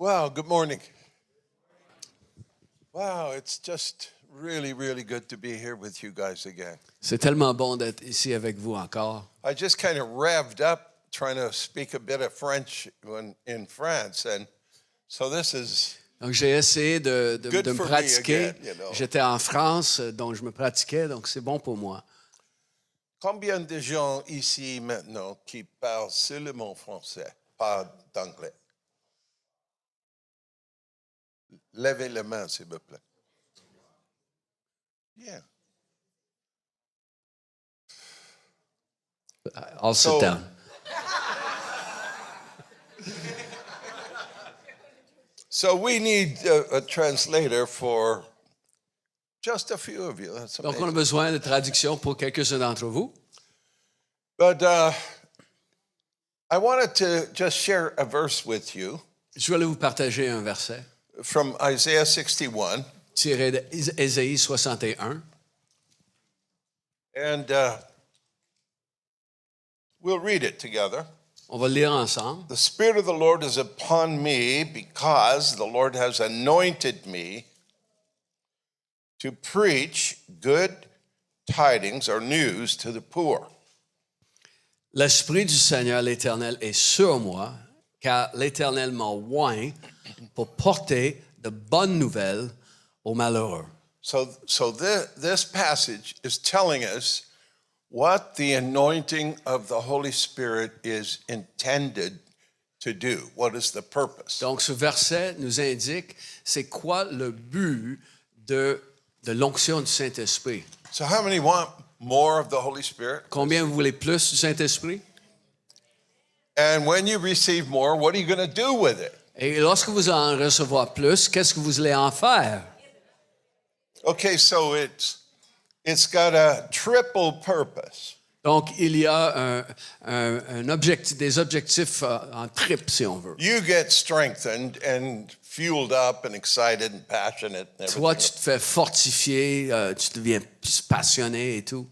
Wow, good morning. Wow, it's just really, really good to be here with you guys again. C'est tellement bon d'être ici avec vous encore. I just kind of revved up trying to speak a bit of French when in France, and so this is Donc, j'ai essayé de Good me for me pratiquer. again, you know. J'étais en France, donc je me pratiquais, donc c'est bon pour moi. combien de gens ici maintenant qui parlent seulement français, pas d'anglais? Levez la main, s'il vous plaît. Yeah. I'll sit So- down. So we need a translator for just a few of you. That's Donc, on a amazing. besoin de traduction pour quelques-uns d'entre vous. But I wanted to just share a verse with you Je voulais vous partager un verset from Isaiah 61. tiré d'Ésaïe 61. And we'll read it together. On va le lire ensemble. The Spirit of the Lord is upon me because the Lord has anointed me to preach good tidings or news to the poor. L'Esprit du Seigneur, l'Éternel, est sur moi, car l'Éternel m'a oint pour porter de bonnes nouvelles aux malheureux. So this passage is telling us what the anointing of the Holy Spirit is intended to do. What is the purpose? Donc, ce verset nous indique c'est quoi le but de l'onction du Saint-Esprit. So how many want more of the Holy Spirit? Combien vous voulez plus du Saint-Esprit? And when you receive more, what are you going to do with it? Et lorsque vous en recevoir plus, qu'est-ce que vous allez en faire? Okay, so it's got a triple purpose. Donc, il y a un objectif, des objectifs en triple, si on veut. You get strengthened and fueled up and excited and passionate and Toi, everything. tu te fais fortifier, tu deviens plus passionné et tout.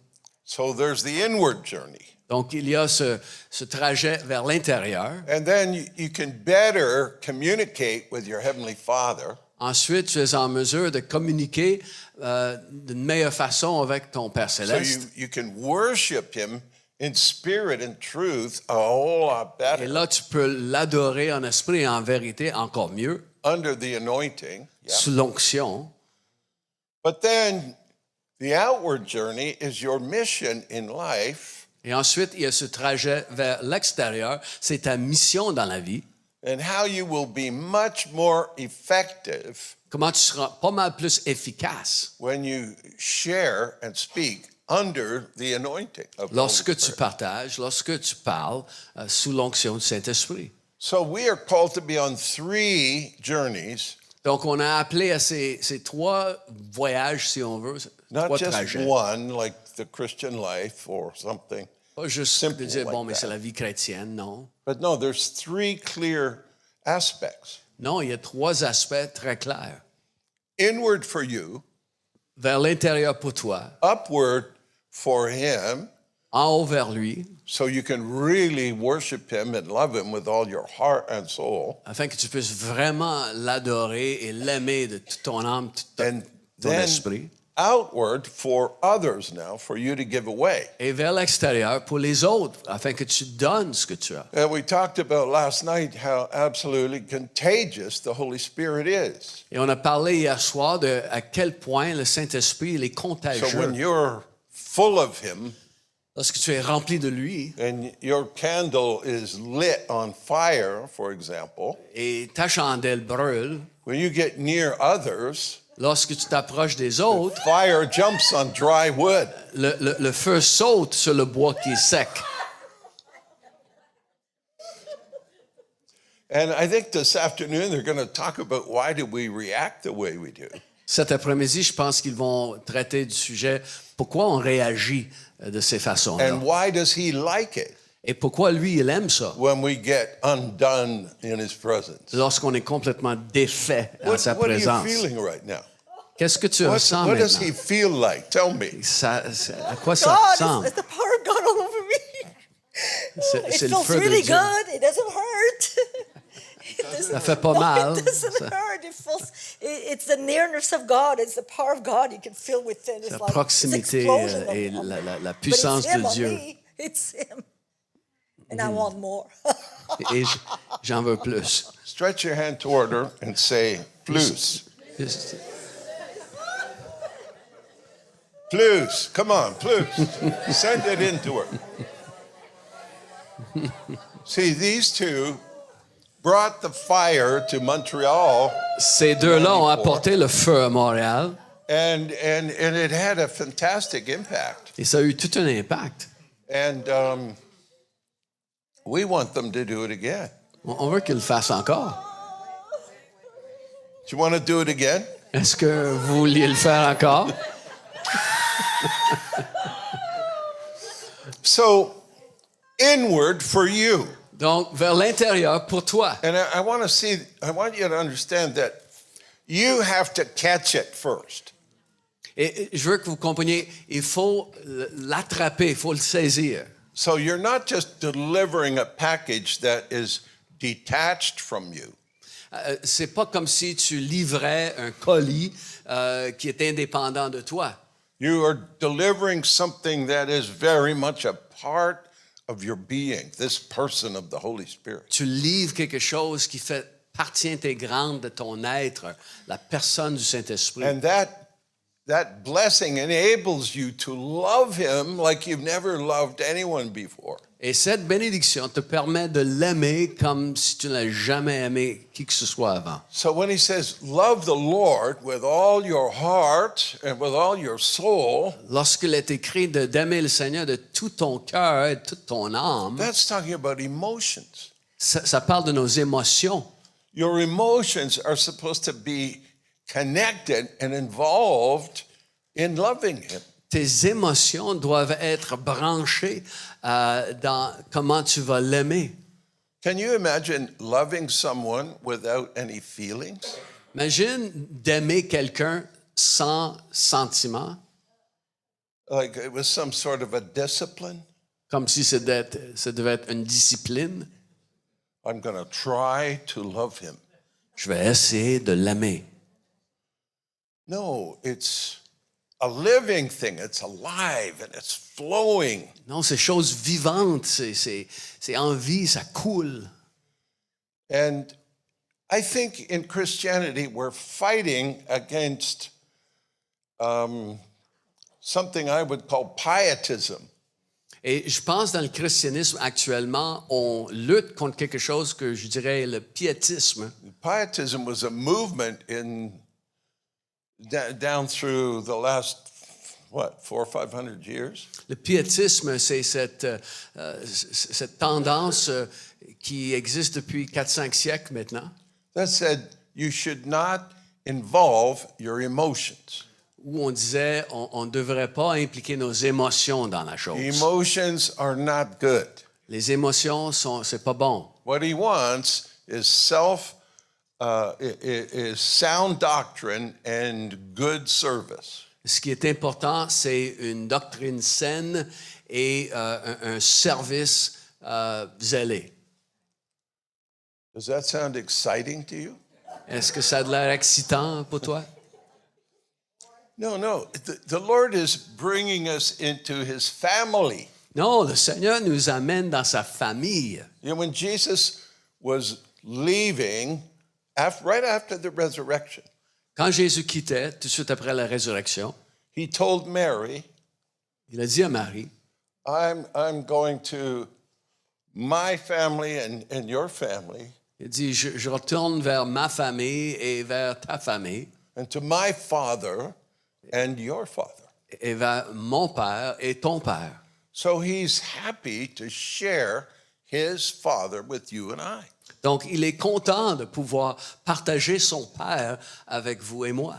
So there's the inward journey. Donc, il y a ce trajet vers l'intérieur. And then you can better communicate with your Heavenly Father. Ensuite, tu es en mesure de communiquer d'une meilleure façon avec ton Père So céleste. you can worship Him in spirit and truth a whole lot Et better là, tu peux l'adorer en esprit et en vérité encore mieux, under the anointing. Yeah. sous l'onction. But then the outward journey is your mission in life. Et ensuite, il y a ce trajet vers l'extérieur. C'est ta mission dans la vie. And how you will be much more effective Comment tu seras pas mal plus efficace when you share and speak under the anointing of the Holy lorsque tu Spirit. partages, lorsque tu parles sous l'onction du Saint-Esprit. So we are called to be on 3 journeys, Donc, on a appelé à ces 3 voyages, si on veut, not 3 just trajets. one like the Christian life or something. Pas juste simple de dire, like bon, mais that. c'est la vie chrétienne, non. But no, there's 3 clear aspects. Non, il y a 3 aspects très clairs. Inward for you, Vers l'intérieur pour toi, upward for Him, en haut vers lui, so you can really worship Him and love Him with all your heart and soul. afin que tu puisses vraiment l'adorer et l'aimer de toute ton âme, tout And ton then esprit. outward for others now, for you to give away. Et vers l'extérieur pour les autres, afin que tu donnes ce que tu as. And we talked about last night how absolutely contagious the Holy Spirit is. Et on a parlé hier soir de à quel point le Saint-Esprit il est So when contagieux. you're full of Him Lorsque tu es rempli de lui and your candle is lit on fire, for example, et ta chandelle brûle, when you get near others, lorsque tu t'approches des autres, fire jumps on dry wood. le feu saute sur le bois qui est sec. And I think this afternoon they're going to talk about why do we react the way we do. Cet après-midi, je pense qu'ils vont traiter du sujet pourquoi on réagit de ces façons-là. And why does He like it Et pourquoi lui, il aime ça when we get undone in His presence? lorsqu'on est complètement défait en sa What are you présence. feeling right now? Qu'est-ce que tu What ressens does He maintenant? feel like? Tell me. À quoi ça God, ressemble? it's the power of God all over me. C'est It le feels feu de really Dieu. good. It doesn't hurt. Ça fait pas mal. It doesn't hurt. It's the nearness of God. It's the power of God you can feel within. It's La like proximité this explosion of- et of- la But puissance it's him de on Dieu. me. It's him. And I want more. Et j'en veux plus. Stretch your hand toward her and say, plus. Plus. Come on, plus. Send it into her. See, these two brought the fire to Montreal, Ces deux-là ont apporté le feu à Montréal and it had a fantastic impact. et ça a eu tout un impact. And we want them to do it again. On veut qu'ils le fassent encore. Do you want to do it again? Est-ce que vous vouliez le faire encore? So, inward for you. Donc, vers l'intérieur, pour toi. And I want you to understand that you have to catch it first. Et je veux que vous compreniez, il faut l'attraper, il faut le saisir. So you're not just delivering a package that is detached from you. C'est pas comme si tu livrais un colis qui est indépendant de toi. You are delivering something that is very much a part of your being, this person of the Holy Spirit. Tu livres quelque chose qui fait partie intégrante de ton être, la personne du Saint-Esprit. And that blessing enables you to love him like you've never loved anyone before. Et cette bénédiction te permet de l'aimer comme si tu n'as jamais aimé qui que ce soit avant. So when he says, love the Lord with all your heart and with all your soul, Lorsqu'il est écrit d'aimer le Seigneur de tout ton cœur et de toute ton âme, that's talking about emotions. ça parle de nos émotions. Your emotions are supposed to be connected and involved in loving him. Tes émotions doivent être branchées dans comment tu vas l'aimer. Can you imagine loving someone without any feelings? Imagine d'aimer quelqu'un sans sentiment, Like it was some sort of a discipline? comme si ça devait être une discipline. I'm going to try to love him. Je vais essayer de l'aimer. No, it's a living thing. It's alive and it's flowing. Non, c'est chose vivante, c'est en vie, ça coule. And I think in Christianity, we're fighting against something I would call pietism. Et je pense dans le christianisme actuellement, on lutte contre quelque chose que je dirais le piétisme. Pietism was a movement down through the last, 400 or 500 years? Le piétisme, c'est cette tendance qui existe depuis 4-5 siècles maintenant, That said, you should not involve your emotions. où on disait on ne devrait pas impliquer nos émotions dans la chose. Emotions are not good. Les émotions, c'est pas bon. What he wants is sound doctrine and good service. Ce qui est important, c'est une doctrine saine et un service zélé. Does that sound exciting to you? Est-ce que ça a l'air excitant pour toi? No. The Lord is bringing us into his family. Non, le Seigneur nous amène dans sa famille. You know, when Jesus was leaving, right after the resurrection, Quand Jésus quittait, tout de suite après la résurrection, he told Mary, il a dit à Marie, I'm going to my family and your family, il dit, je retourne vers ma famille et vers ta famille and to my father and your father. et vers mon père et ton père. So he's happy to share his father with you and I. Donc, il est content de pouvoir partager son père avec vous et moi.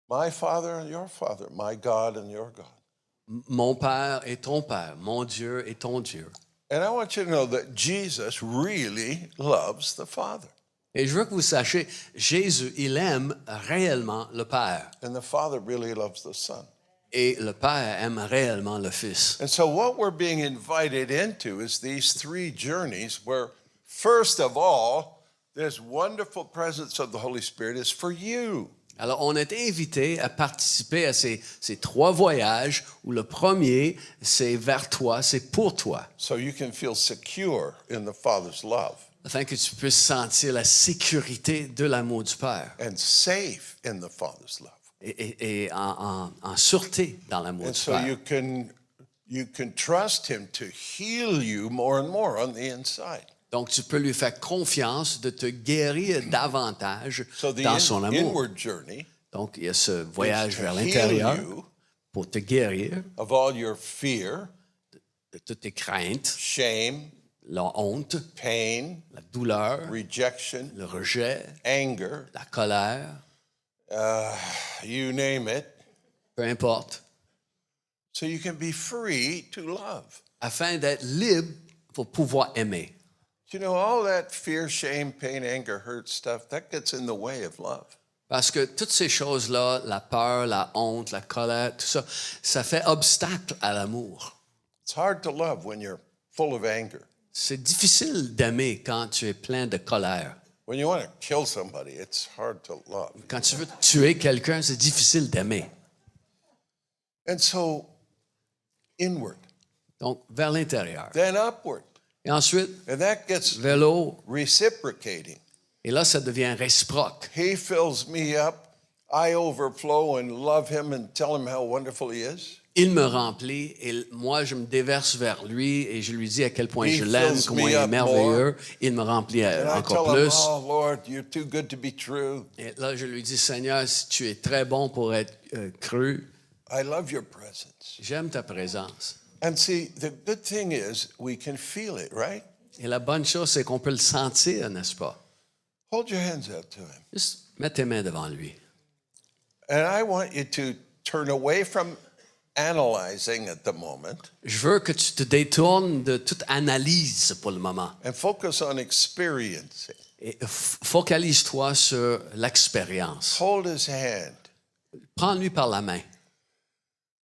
My father and your father, my God and your God. Mon père et ton père, mon Dieu et ton Dieu. And I want you to know that Jesus really loves the Father. Et je veux que vous sachiez, Jésus, il aime réellement le Père. And the Father really loves the Son. Et le Père aime réellement le Fils. And so what we're being invited into is these three journeys where, first of all, this wonderful presence of the Holy Spirit is for you. Alors, on est invité à participer à ces 3 voyages où le premier, c'est vers toi, c'est pour toi, So you can feel secure in the Father's love afin que tu puisses sentir la sécurité de l'amour du Père and safe in the Father's love. et en sûreté dans l'amour And du so Père. you can trust him to heal you more and more on the inside. Donc, tu peux lui faire confiance de te guérir davantage So the dans son amour. inward journey Donc, il y a ce voyage to vers heal l'intérieur you pour te guérir of all your fear, de toutes tes craintes, shame, la honte, pain, la douleur, rejection, le rejet, anger, la colère, you name it, peu importe, so you can be free to love. afin d'être libre pour pouvoir aimer. You know, all that fear, shame, pain, anger, hurt stuff, that gets in the way of love. Parce que toutes ces choses-là, la peur, la honte, la colère, tout ça, ça fait obstacle à l'amour. It's hard to love when you're full of anger. C'est difficile d'aimer quand tu es plein de colère. When you want to kill somebody, it's hard to love. Quand tu veux tuer quelqu'un, c'est difficile d'aimer. And so, inward, Donc, vers l'intérieur. then upward. Et ensuite, And that gets vers le haut. reciprocating. Et là, ça devient réciproque. He fills me up, I overflow and love him and tell him how wonderful he is. Il me remplit et moi, je me déverse vers lui et je lui dis à quel point He je l'aime, fills comment me il est up merveilleux. Il me remplit And I encore tell him, plus. oh Lord, you're too good to be true. Et là, je lui dis, Seigneur, si tu es très bon pour être cru, I love your presence. j'aime ta présence. And see, the good thing is we can feel it, right? Et la bonne chose, c'est qu'on peut le sentir, n'est-ce pas? Hold your hands out to him. Juste mets tes mains devant lui. And I want you to turn away from analyzing at the moment Je veux que tu te détournes de toute analyse pour le moment. and focus on experiencing. Et focalise-toi sur l'expérience. Hold his hand. Prends-lui par la main.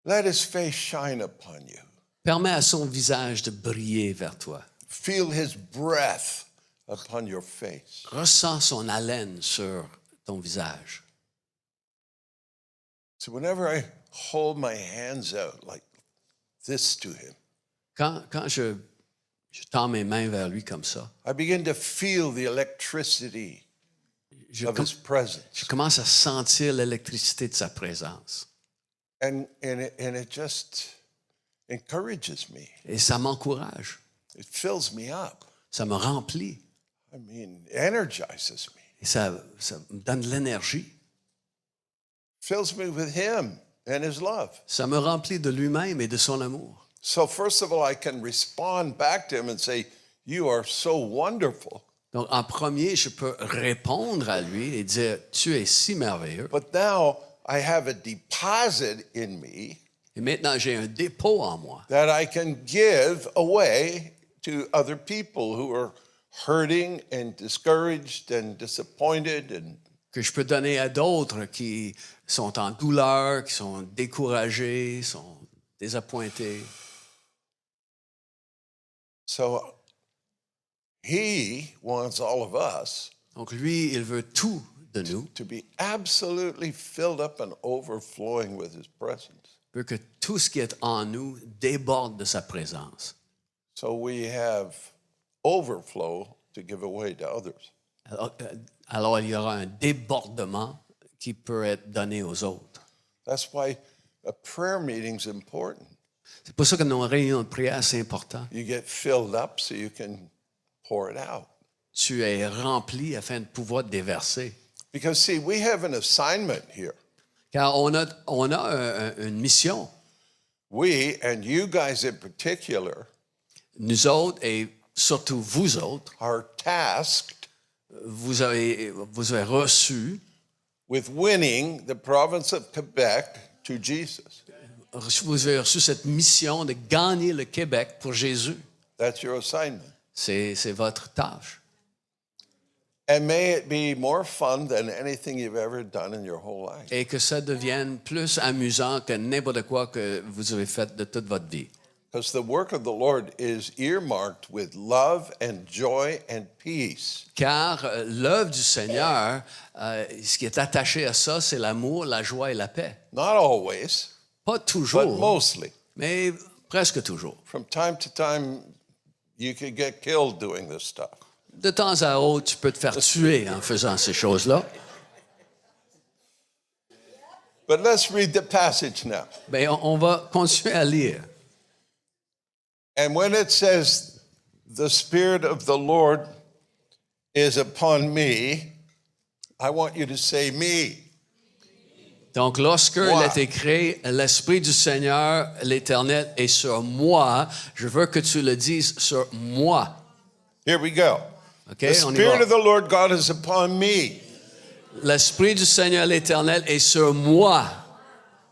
Let his face shine upon you. Permets à son visage de briller vers toi. Feel his breath upon your face. Ressens son haleine sur ton visage. So whenever I hold my hands out like this to him, Quand je tends mes mains vers lui comme ça, I begin to feel the electricity je, of his presence. je commence à sentir l'électricité de sa présence. And it just encourages me. Et ça m'encourage. It fills me up. Ça me remplit. I mean, energizes me. Et ça me donne de l'énergie. Fills me with him and his love. Ça me remplit de lui-même et de son amour. So first of all, I can respond back to him and say, you are so wonderful. Donc, en premier, je peux répondre à lui et dire, tu es si merveilleux. But now I have a deposit in me Et maintenant, j'ai un dépôt en moi that I can give away to other people who are hurting and discouraged and disappointed and que je peux donner à d'autres qui sont en douleur, qui sont découragés, sont désappointés. so he wants all of us Donc, lui, il veut tout de nous. to be absolutely filled up and overflowing with his presence. Il veut que tout ce qui est en nous déborde de sa présence. So we have overflow to give away to others. Alors, il y aura un débordement qui peut être donné aux autres. That's why a prayer meeting is important. C'est pour ça que nos réunions de prière, c'est important. You get filled up so you can pour it out. Tu es rempli afin de pouvoir te déverser. Because see, we have an assignment here. Car on a une mission. We, and you guys in particular, Nous autres, et surtout vous autres, are tasked vous avez reçu, with winning the province of Quebec to Jesus. vous avez reçu cette mission de gagner le Québec pour Jésus. That's your assignment. C'est votre tâche. And may it be more fun than anything you've ever done in your whole life. Et que ça devienne plus amusant que n'importe quoi que vous avez fait de toute votre vie. Because the work of the Lord is earmarked with love and joy and peace. Car l'œuvre du Seigneur, ce qui est attaché à ça, c'est l'amour, la joie et la paix. Not always, Pas but toujours, mostly. mais presque toujours. From time to time, you could get killed doing this stuff. De temps à autre, tu peux te faire tuer en faisant ces choses-là. But let's read the passage now. Bien, on va continuer à lire. And when it says, the Spirit of the Lord is upon me, I want you to say me. Donc, lorsque il est écrit « L'Esprit du Seigneur, l'Éternel, est sur moi », je veux que tu le dises sur moi. Here we go. OK, The on y Spirit va. of the Lord God is upon me, L'Esprit du Seigneur, l'Éternel, est sur moi,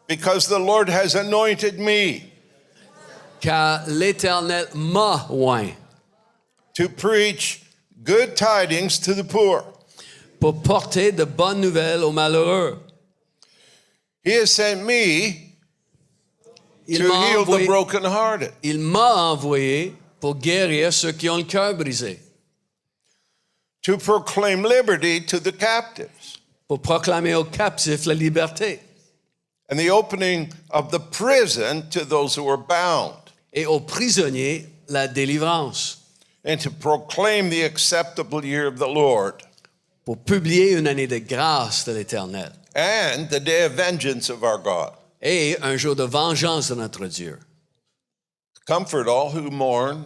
because the Lord has anointed me car l'Éternel m'a oint to preach good tidings to the poor. pour porter de bonnes nouvelles aux malheureux. He has sent me Il to m'a heal the envoyé, brokenhearted, il m'a envoyé pour guérir ceux qui ont le cœur brisé, to proclaim liberty to the captives, pour proclamer aux captifs la liberté and the opening of the prison to those who are bound, et aux prisonniers la délivrance, and to proclaim the acceptable year of the Lord, pour publier une année de grâce de l'Éternel and the day of vengeance of our God. et un jour de vengeance de notre Dieu, Comfort all who mourn,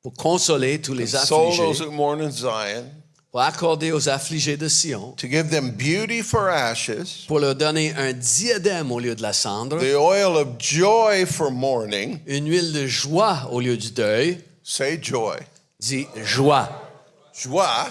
pour consoler tous les console those affligés, who mourn in Zion, pour accorder aux affligés de Sion, to give them beauty for ashes, pour leur donner un diadème au lieu de la cendre, the oil of joy for mourning. une huile de joie au lieu du deuil. Say joy. Dis joie. Joie.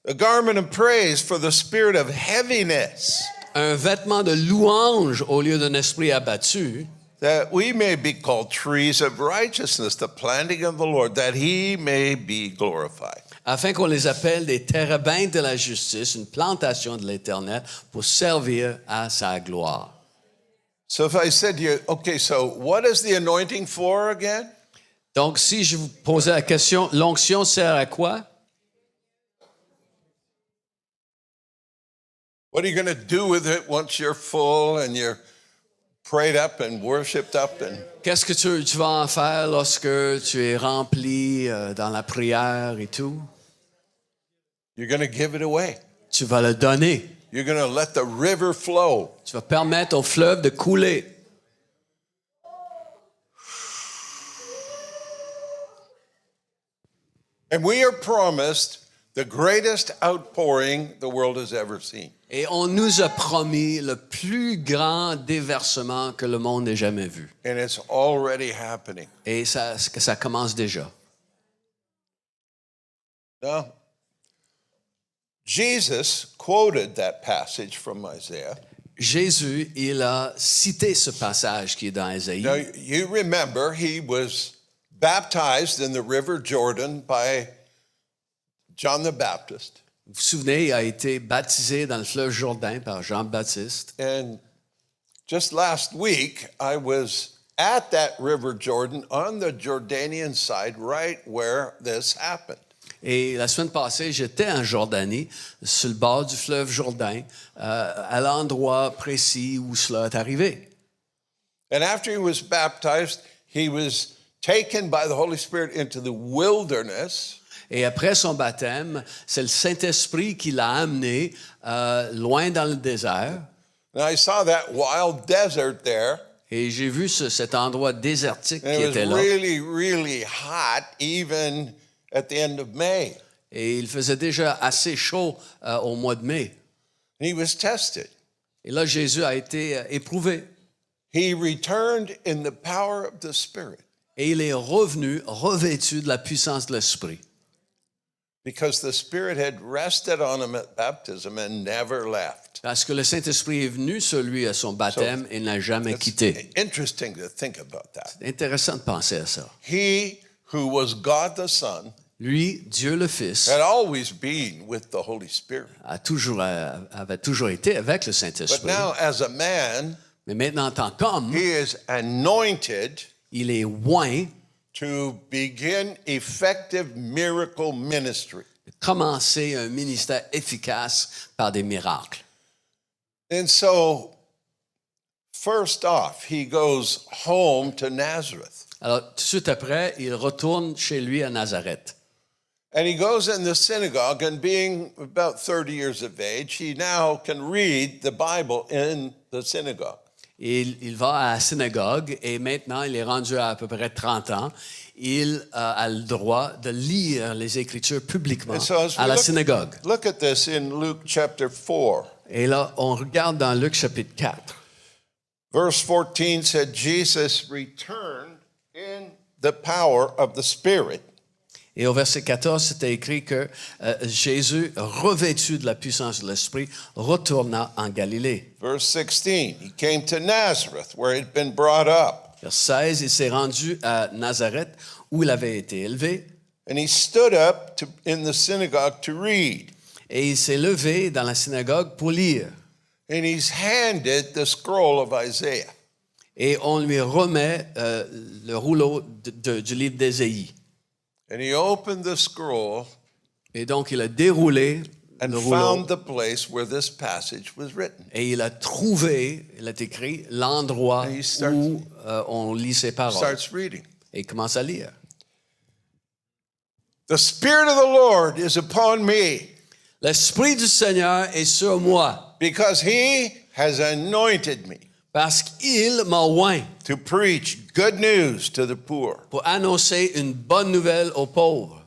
A garment of praise for the spirit of heaviness, Un vêtement de louange au lieu d'un esprit abattu, that we may be called trees of righteousness, the planting of the Lord, that he may be glorified. afin qu'on les appelle des térébinths de la justice, une plantation de l'Éternel pour servir à sa gloire. So if I said to you, okay, so what is the anointing for again? Donc, si je vous posais la question, l'onction sert à quoi? What are you going to do with it once you're full and you're prayed up and worshiped up? And Qu'est-ce que tu vas en faire lorsque tu es rempli dans la prière et tout? you're going to give it away. Tu vas le donner. You're going to let the river flow. Tu vas permettre au fleuve de couler. And we are promised the greatest outpouring the world has ever seen. Et on nous a promis le plus grand déversement que le monde ait jamais vu. And it's already happening. Et ça commence déjà. Now, Jesus quoted that passage from Isaiah. Jésus, il a cité ce passage qui est dans Ésaïe. Now, you remember he was baptized in the river Jordan by John the Baptist. Vous vous souvenez, il a été baptisé dans le fleuve Jourdain par Jean-Baptiste. And just last week, I was at that river Jordan on the Jordanian side, right where this happened. Et la semaine passée, j'étais en Jordanie, sur le bord du fleuve Jourdain, à l'endroit précis où cela est arrivé. And after he was baptized, he was taken by the Holy Spirit into the wilderness. Et après son baptême, c'est le Saint-Esprit qui l'a amené loin dans le désert. And I saw that wild desert there. Et j'ai vu cet endroit désertique And qui it était was là. really, really hot, even at the end of May. Et il faisait déjà assez chaud au mois de mai. And he was tested. Et là, Jésus a été éprouvé. He returned in the power of the Spirit Et il est revenu, revêtu de la puissance de l'Esprit. because the Spirit had rested on him at baptism and never left. Parce que le Saint-Esprit est venu sur lui à son baptême et n'a jamais quitté. It's interesting to think about that. C'est intéressant de penser à ça. He who was God the Son Lui, Dieu le Fils, had always been with the Holy Spirit. avait toujours été avec le But Saint-Esprit. now, as a man, Mais maintenant, en tant qu'homme, he is anointed il est oint to begin effective miracle ministry. de commencer un ministère efficace par des miracles. And so, first off, he goes home to Nazareth. Alors, tout de suite après, il retourne chez lui à Nazareth. And he goes in the synagogue, and being about 30 years of age, he now can read the Bible in the synagogue. Et il va à la synagogue et maintenant, il est rendu à peu près 30 ans. Il a le droit de lire les Écritures publiquement And so as à we la synagogue. look at this in Luke chapter 4, Et là, on regarde dans Luc chapitre 4. verse 14 said, Jesus returned in the power of the Spirit. Et au verset 14, c'était écrit que Jésus, revêtu de la puissance de l'Esprit, retourna en Galilée. Verse 16, he came to Nazareth, where he'd been brought up. Verset 16, il s'est rendu à Nazareth, où il avait été élevé, And he stood up in the synagogue to read. et il s'est levé dans la synagogue pour lire. And he's handed the scroll of Isaiah. Et on lui remet le rouleau du livre d'Ésaïe. And he opened the scroll Et donc, il a déroulé and le rouleau found the place where this passage was written. et il a trouvé, il a écrit l'endroit And he starts- où on lit ses paroles. Starts reading. Et il commence à lire. The Spirit of the Lord is upon me L'Esprit du Seigneur est sur moi because he has anointed me parce qu'il m'a oint to preach good news to the poor. pour annoncer une bonne nouvelle aux pauvres.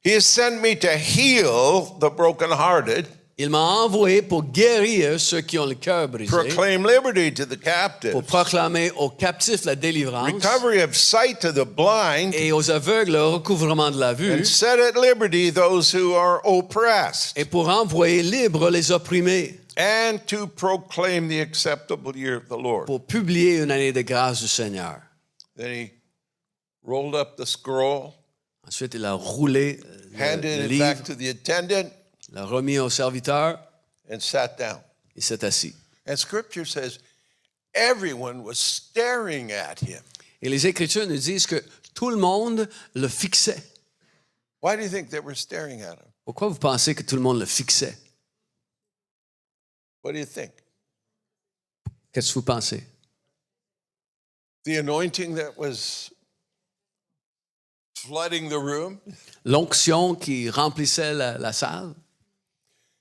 He has sent me to heal the brokenhearted, Il m'a envoyé pour guérir ceux qui ont le cœur brisé, proclaim liberty to the pour captives, proclamer aux captifs la délivrance recovery of sight to the blind, et aux aveugles le recouvrement de la vue and set at liberty those who are oppressed, et pour envoyer libres les opprimés, and to proclaim the acceptable year of the Lord. pour publier une année de grâce du Seigneur. Then he rolled up the scroll, Ensuite, il a roulé le handed it livre, back to the attendant, l'a remis au serviteur and sat down. et s'est assis. And scripture says everyone was staring at him. Et les Écritures nous disent que tout le monde le fixait. Why do you think they were staring at him? Pourquoi vous pensez que tout le monde le fixait? What do you think? Qu'est-ce que vous pensez? The anointing that was flooding the room? L'onction qui remplissait la salle?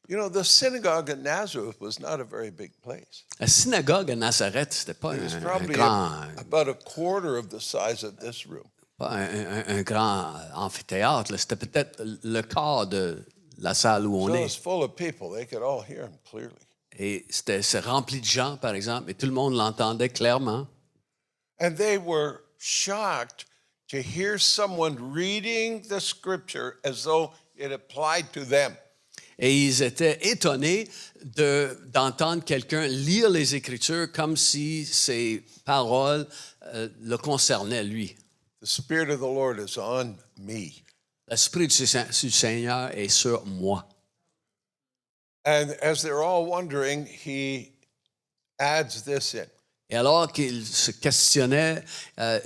You know, the synagogue in Nazareth was not a very big place. La synagogue à Nazareth, c'était pas It was un probably grand, about a quarter of the size of this room. pas un grand amphithéâtre. Là. C'était peut-être le quart de la salle où on So it est. was full of people. They could all hear him clearly. Et c'est rempli de gens, par exemple, et tout le monde l'entendait clairement. And they were shocked to hear someone reading the scripture as though it applied to them. Et ils étaient étonnés d'entendre quelqu'un lire les Écritures comme si ces paroles le concernaient lui. The Spirit of the Lord is on me. L'Esprit du Seigneur est sur moi. And as they're all wondering, he adds this in. Et alors qu'ils se questionnaient,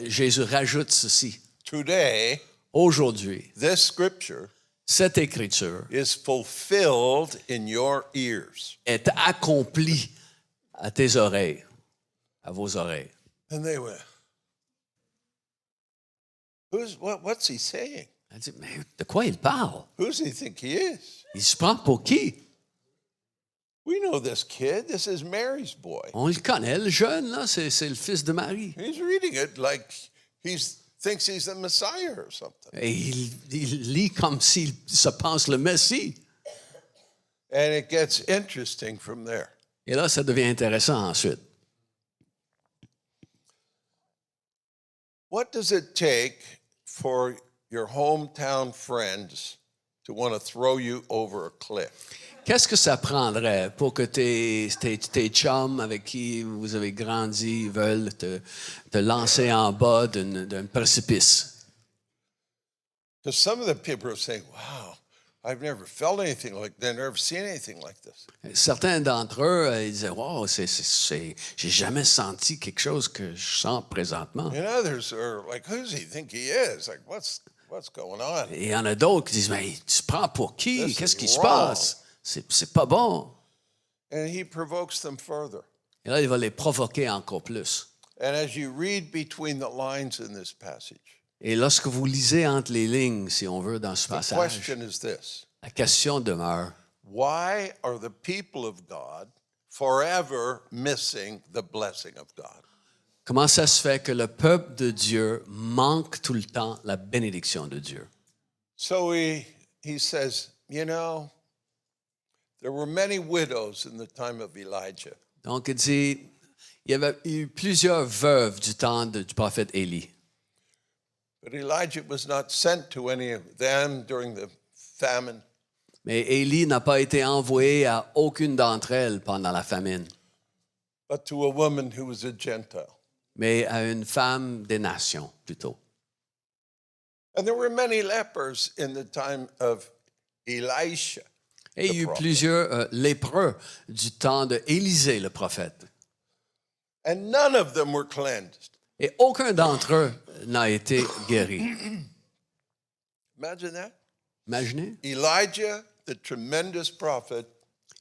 Jésus rajoute ceci. Today, Aujourd'hui, this scripture cette Écriture is fulfilled in your ears. est accomplie à tes oreilles, à vos oreilles. And they went, what's he saying? Elle dit, mais de quoi il parle? Who does he think he is? Il se prend pour qui? We know this kid. This is Mary's boy. On le connaît, le jeune, là, c'est le fils de Marie. He's reading it like he thinks he's the Messiah or something. Et il lit comme s'il se pense le Messie. And it gets interesting from there. Et là, ça devient intéressant ensuite. What does it take for your hometown friends to want to throw you over a cliff? Qu'est-ce que ça prendrait pour que tes chums avec qui vous avez grandi veulent te lancer en bas d'un précipice? Because some of the people are saying, wow, I've never felt anything like that, never seen anything like this. Certains d'entre eux, ils disaient, wow, j'ai jamais senti quelque chose que je sens présentement. And others are like, who does he think he is? Like, what's going on? Et il y en a d'autres qui disent, mais tu prends pour qui? This Qu'est-ce is qui se wrong. passe? C'est pas bon. And he provokes them further. Et là, il va les provoquer encore plus. And as you read between the lines in this passage, Et lorsque vous lisez entre les lignes, si on veut, dans ce the passage, question is this: la question demeure, why are the people of God forever missing the blessing of God? comment ça se fait que le peuple de Dieu manque tout le temps la bénédiction de Dieu? So he says, you know, there were many widows in the time of Elijah. Donc, il dit, il y avait eu plusieurs veuves du temps du prophète Élie. But Elijah was not sent to any of them during the famine. Mais Élie n'a pas été envoyé à aucune d'entre elles pendant la famine, But to a woman who was a Gentile. mais à une femme des nations, plutôt. And there were many lepers in the time of Elisha. Et il y a eu prophet. plusieurs lépreux du temps de Élisée, le prophète. And none of them were cleansed. Et aucun d'entre eux n'a été guéri. Imagine that. Imaginez. Elijah, the tremendous prophet,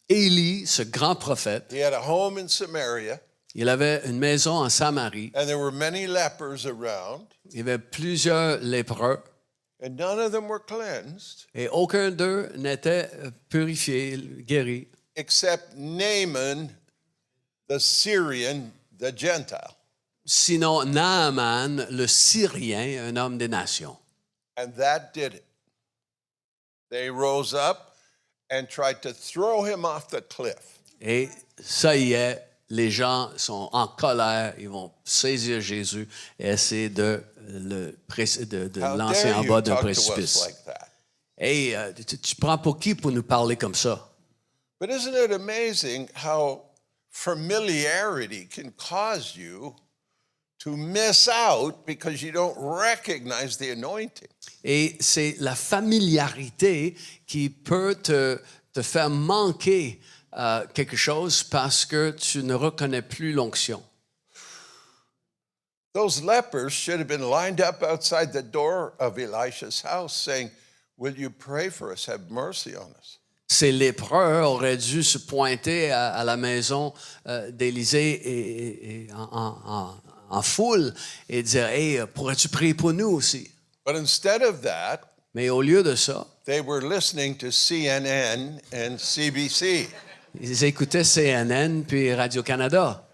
Élie, ce grand prophète, he had a home in Samaria, il avait une maison en Samarie. and there were many lepers around, Il y avait plusieurs lépreux. and none of them were cleansed Et aucun d'eux n'était purifié, guéri, except Naaman, the Syrian, the Gentile. sinon Naaman, le Syrien, un homme des nations. And that did it. They rose up and tried to throw him off the cliff. Et ça y est, les gens sont en colère, ils vont saisir Jésus et essayer de How lancer dare en you bas d'un talk to us précipice. like that? Hey, tu prends pour qui pour nous parler comme ça? But isn't it amazing how familiarity can cause you to miss out because you don't recognize the anointing? Et c'est la familiarité qui peut te faire manquer quelque chose parce que tu ne reconnais plus l'onction. Those lepers should have been lined up outside the door of Elisha's house saying, "Will you pray for us? Have mercy on us." Ces lépreux auraient dû se pointer à la maison d'Élisée et en foule et dire, hey, pourrais-tu prier pour nous aussi? But instead of that, Mais au lieu de ça, they were listening to CNN and CBC. ils écoutaient CNN puis Radio-Canada.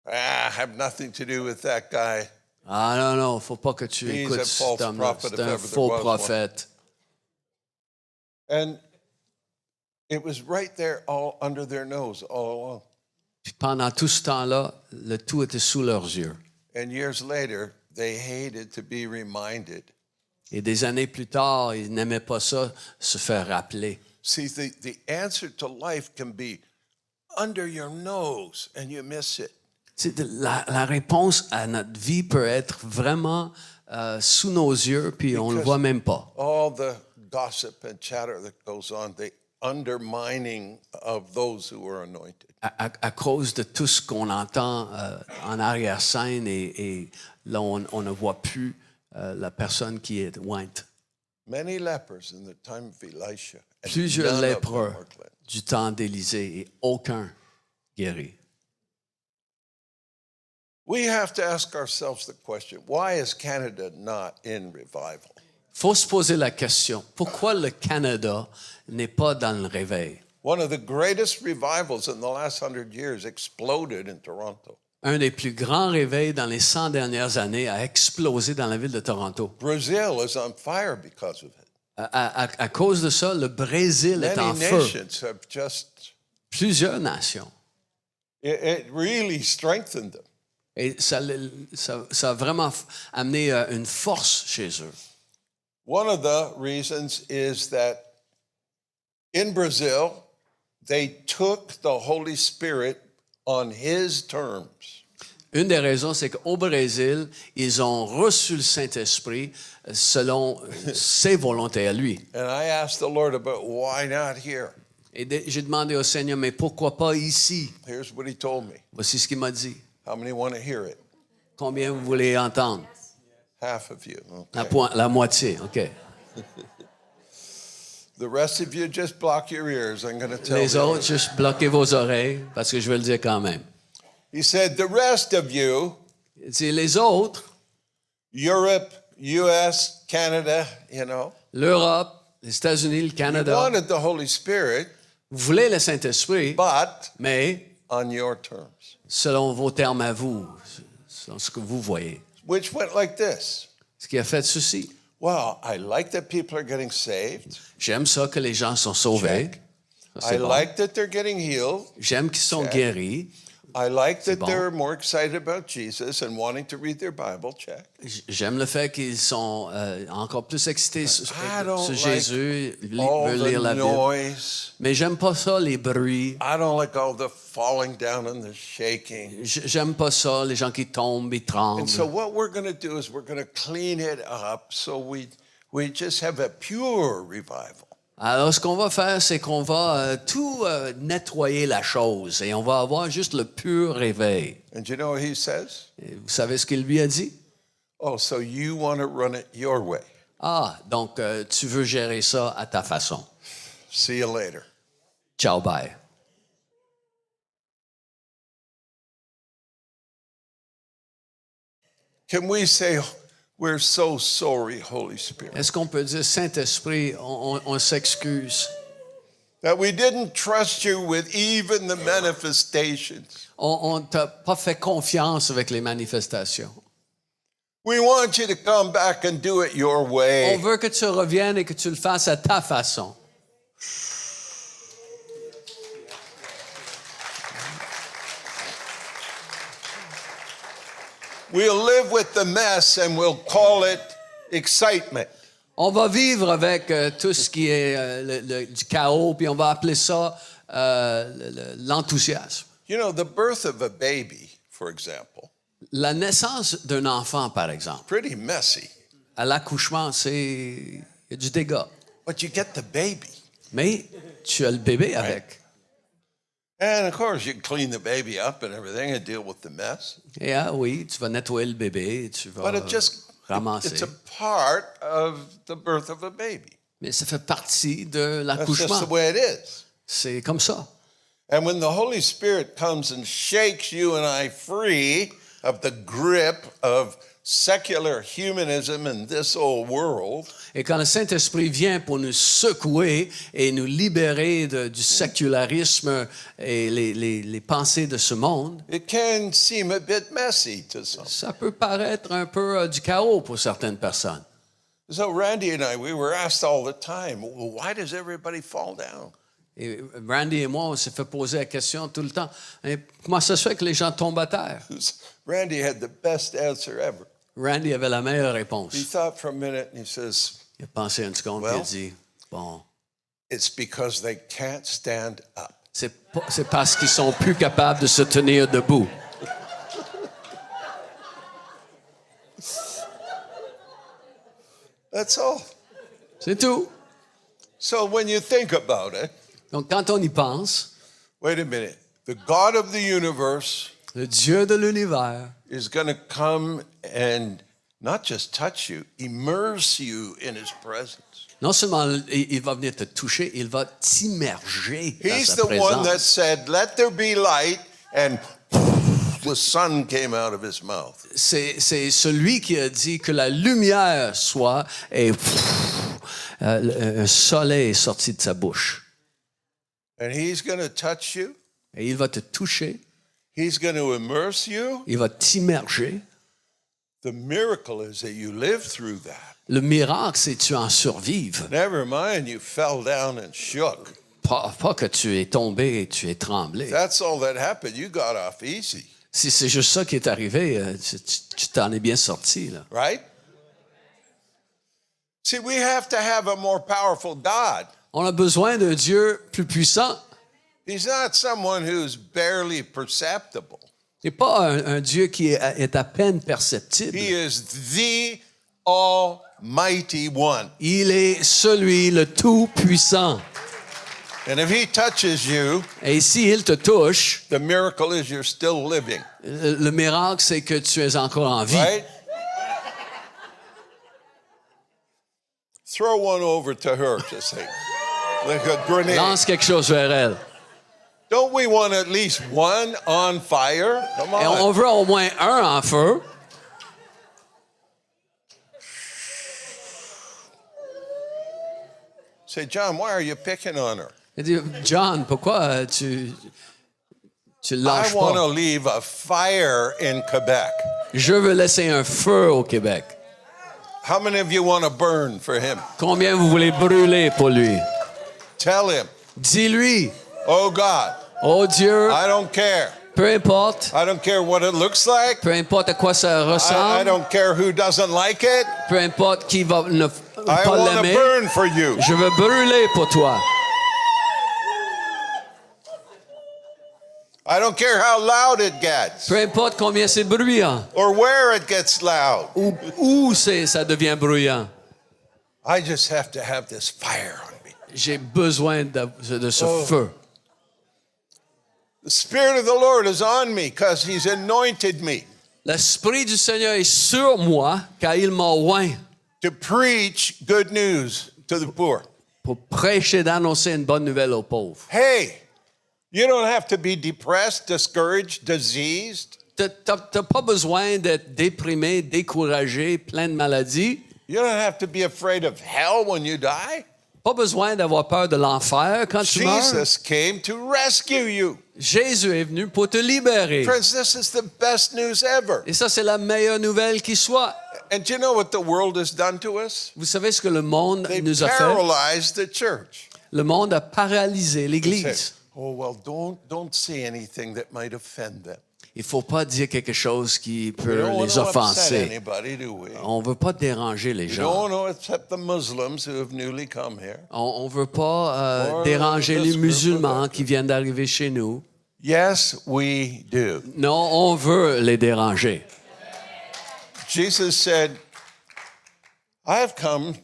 Have nothing to do with that guy. Ah non, faut pas que tu He's écoutes a false cet homme-là. prophet C'est if un ever there faux was one. prophète. And it was right there all under their nose all along. Puis pendant tout ce temps-là, le tout était sous leurs yeux. And years later, they hated to be reminded. Et des années plus tard, ils n'aimaient pas ça, se faire rappeler. See, the answer to life can be under your nose and you miss it. La réponse à notre vie peut être vraiment sous nos yeux, puis on ne le voit même pas. All the gossip and chatter that goes on, the undermining of those who are anointed. À cause de tout ce qu'on entend en arrière-scène et là, on ne voit plus la personne qui est ointe. Many lepers in the time of Elisha, and Plusieurs none of them lépreux were cleansed. du temps d'Élisée et aucun guéri. We have to ask ourselves the question, why is Canada not in revival? Il faut se poser la question, pourquoi le Canada n'est pas dans le réveil? One of the greatest revivals in the last 100 years exploded in Toronto. Un des plus grands réveils dans les 100 dernières années a explosé dans la ville de Toronto. Brazil is on fire because of it. À cause de ça, le Brésil est en Many feu. nations have just, Plusieurs nations. it really strengthened them. Et ça a vraiment amené une force chez eux. One of the reasons is that in Brazil, they took the Holy Spirit on His terms. Une des raisons, c'est qu'au Brésil, ils ont reçu le Saint-Esprit selon ses volontés à lui. And I asked the Lord about why not here. Et j'ai demandé au Seigneur, mais pourquoi pas ici? Here's what he told me. Voici ce qu'il m'a dit. How many want to hear it? Combien vous voulez entendre? Half of you. La, Okay. la moitié, OK. The rest of you just block your ears. I'm going to tell Les you. autres, juste bloquez vos oreilles, parce que je vais le dire quand même. He said, the rest of you, Il dit, les autres, Europe, US, Canada, you know, l'Europe, les États-Unis, le Canada, wanted the Holy Spirit, vous voulez le Saint-Esprit, but mais on your terms. selon vos termes à vous, selon ce que vous voyez. Which went like this. Ce qui a fait ceci. Well, I like that people are getting saved. J'aime ça que les gens sont sauvés. Ça, I c'est bon. like that they're getting healed. J'aime qu'ils sont guéris. I like that bon. they're more excited about Jesus and wanting to read their Bible. Check. J'aime le fait qu'ils sont encore plus excités sur I don't sur like Jésus, All veulent lire the la Bible. noise. Mais j'aime pas ça, les bruits. I don't like all the falling down and the shaking. J'aime pas ça, les gens qui tombent, ils tremblent. And so what we're going to do is we're going to clean it up so we just have a pure revival. Alors, ce qu'on va faire, c'est qu'on va tout nettoyer la chose et on va avoir juste le pur réveil. And you know what he says? Et vous savez ce qu'il lui a dit? Oh, so you want to run it your way. Ah, donc tu veux gérer ça à ta façon. See you later. Ciao, bye. Can we say, we're so sorry, Holy Spirit, Est-ce qu'on peut dire, Saint-Esprit, on s'excuse? that we didn't trust you with even the manifestations? On t'a pas fait confiance avec les manifestations. We want you to come back and do it your On way. veut que tu reviennes et que tu le fasses à ta façon. We'll live with the mess and we'll call it excitement. On va vivre avec tout ce qui est du chaos, puis on va appeler ça l'enthousiasme. You know, the birth of a baby, for example, La naissance d'un enfant, par exemple, pretty messy, à l'accouchement, il y a du dégât. but you get the baby. Mais tu as le bébé avec. And of course, you clean the baby up and everything and deal with the mess. Et oui, tu vas nettoyer le bébé, tu vas But ramasser. it's a part of the birth of a baby. Mais ça fait partie de That's just l'accouchement. the way it is. C'est comme ça. And when the Holy Spirit comes and shakes you and I free of the grip of secular humanism in this old world, Et quand le Saint-Esprit vient pour nous secouer et nous libérer du sécularisme et les pensées de ce monde, it can seem a bit messy to some. ça peut paraître un peu du chaos pour certaines personnes. So Randy and I, we were asked all the time, well, why does everybody fall down? Et Randy et moi, on s'est fait poser la question tout le temps. Et comment ça se fait que les gens tombent à terre? Randy had the best answer ever. Randy avait la meilleure réponse. He thought for a minute and he says, Il a pensé une seconde et il a dit, bon, it's because they can't stand up. c'est parce qu'ils sont plus capables de se tenir debout. That's all. C'est tout. So when you think about it, Donc, quand on y pense, wait a minute. The God of the universe le Dieu de l'univers is going to come and not just touch you, immerse you in his presence. non seulement il va venir te toucher, il va t'immerger dans He's sa the one that présence. said, let there be light, and the sun came out of his mouth. C'est celui qui a dit que la lumière soit et un soleil est sorti de sa bouche. And he's going to touch you. Et il va te toucher, He's going to immerse you. il va t'immerger. The miracle is that you live through that. Le miracle, c'est que tu en survives. Never mind, you fell down and shook. Pas que tu es tombé et tu es tremblé. That's all that happened. You got off easy, Si c'est juste ça qui est arrivé, tu t'en es bien sorti. Là. right? See, we have to have a more powerful God. On a besoin d'un Dieu plus puissant. He's not someone who's barely perceptible. C'est pas un Dieu qui est à peine perceptible. He is the Almighty One. Il est celui le Tout-Puissant. And if He touches you, Et s'il te touche, the miracle is you're still living, le miracle, c'est que tu es encore en vie. right? Throw one over to her, just say, like a grenade. Lance quelque chose vers elle. Don't we want at least one on fire? Come Et on on. veut au moins un en feu. Say, John, why are you picking on her? Il dit, John, pourquoi tu I lâches want to pas? leave a fire in Quebec. Je veux laisser un feu au Québec. How many of you want to burn for him? Combien vous voulez brûler pour lui? Tell him, Dis-lui, oh God, oh Dieu, I don't care. peu importe, I don't care what it looks like. peu importe à quoi ça I ressemble, don't care who doesn't like it. peu importe qui va ne I pas want to l'aimer, burn for you. je veux brûler pour toi. I don't care how loud it gets Peu importe combien c'est bruyant or where it gets loud. ou où ça devient bruyant. I just have to have this fire on me. J'ai besoin de ce Oh. feu. The Spirit of the Lord is on me because He's anointed me L'Esprit du Seigneur est sur moi car il m'a oint to preach good news to the poor. pour prêcher, d'annoncer une bonne nouvelle aux pauvres. Hey, you don't have to be depressed, discouraged, diseased. T'as pas besoin d'être déprimé, découragé, plein de maladies. You don't have to be afraid of hell when you die. Pas besoin d'avoir peur de l'enfer quand tu meurs. Jesus came to rescue you. Jésus est venu pour te libérer. Friends, this is the best news ever. Et ça, c'est la meilleure nouvelle qui soit. And do you know what the world has done to us? Vous savez ce que le monde They nous a fait? paralyzed the church. Le monde a paralysé Say, l'Église. oh, well, don't say anything that might offend them. Il ne faut pas dire quelque chose qui We peut don't want les to upset offenser. anybody, do we? On ne veut pas déranger les We gens. don't want to upset the Muslims who have newly come here. On ne veut pas Or déranger this les group or musulmans that qui viennent d'arriver chez nous. Yes, we do. Non, on veut les déranger. Jesus said, I have come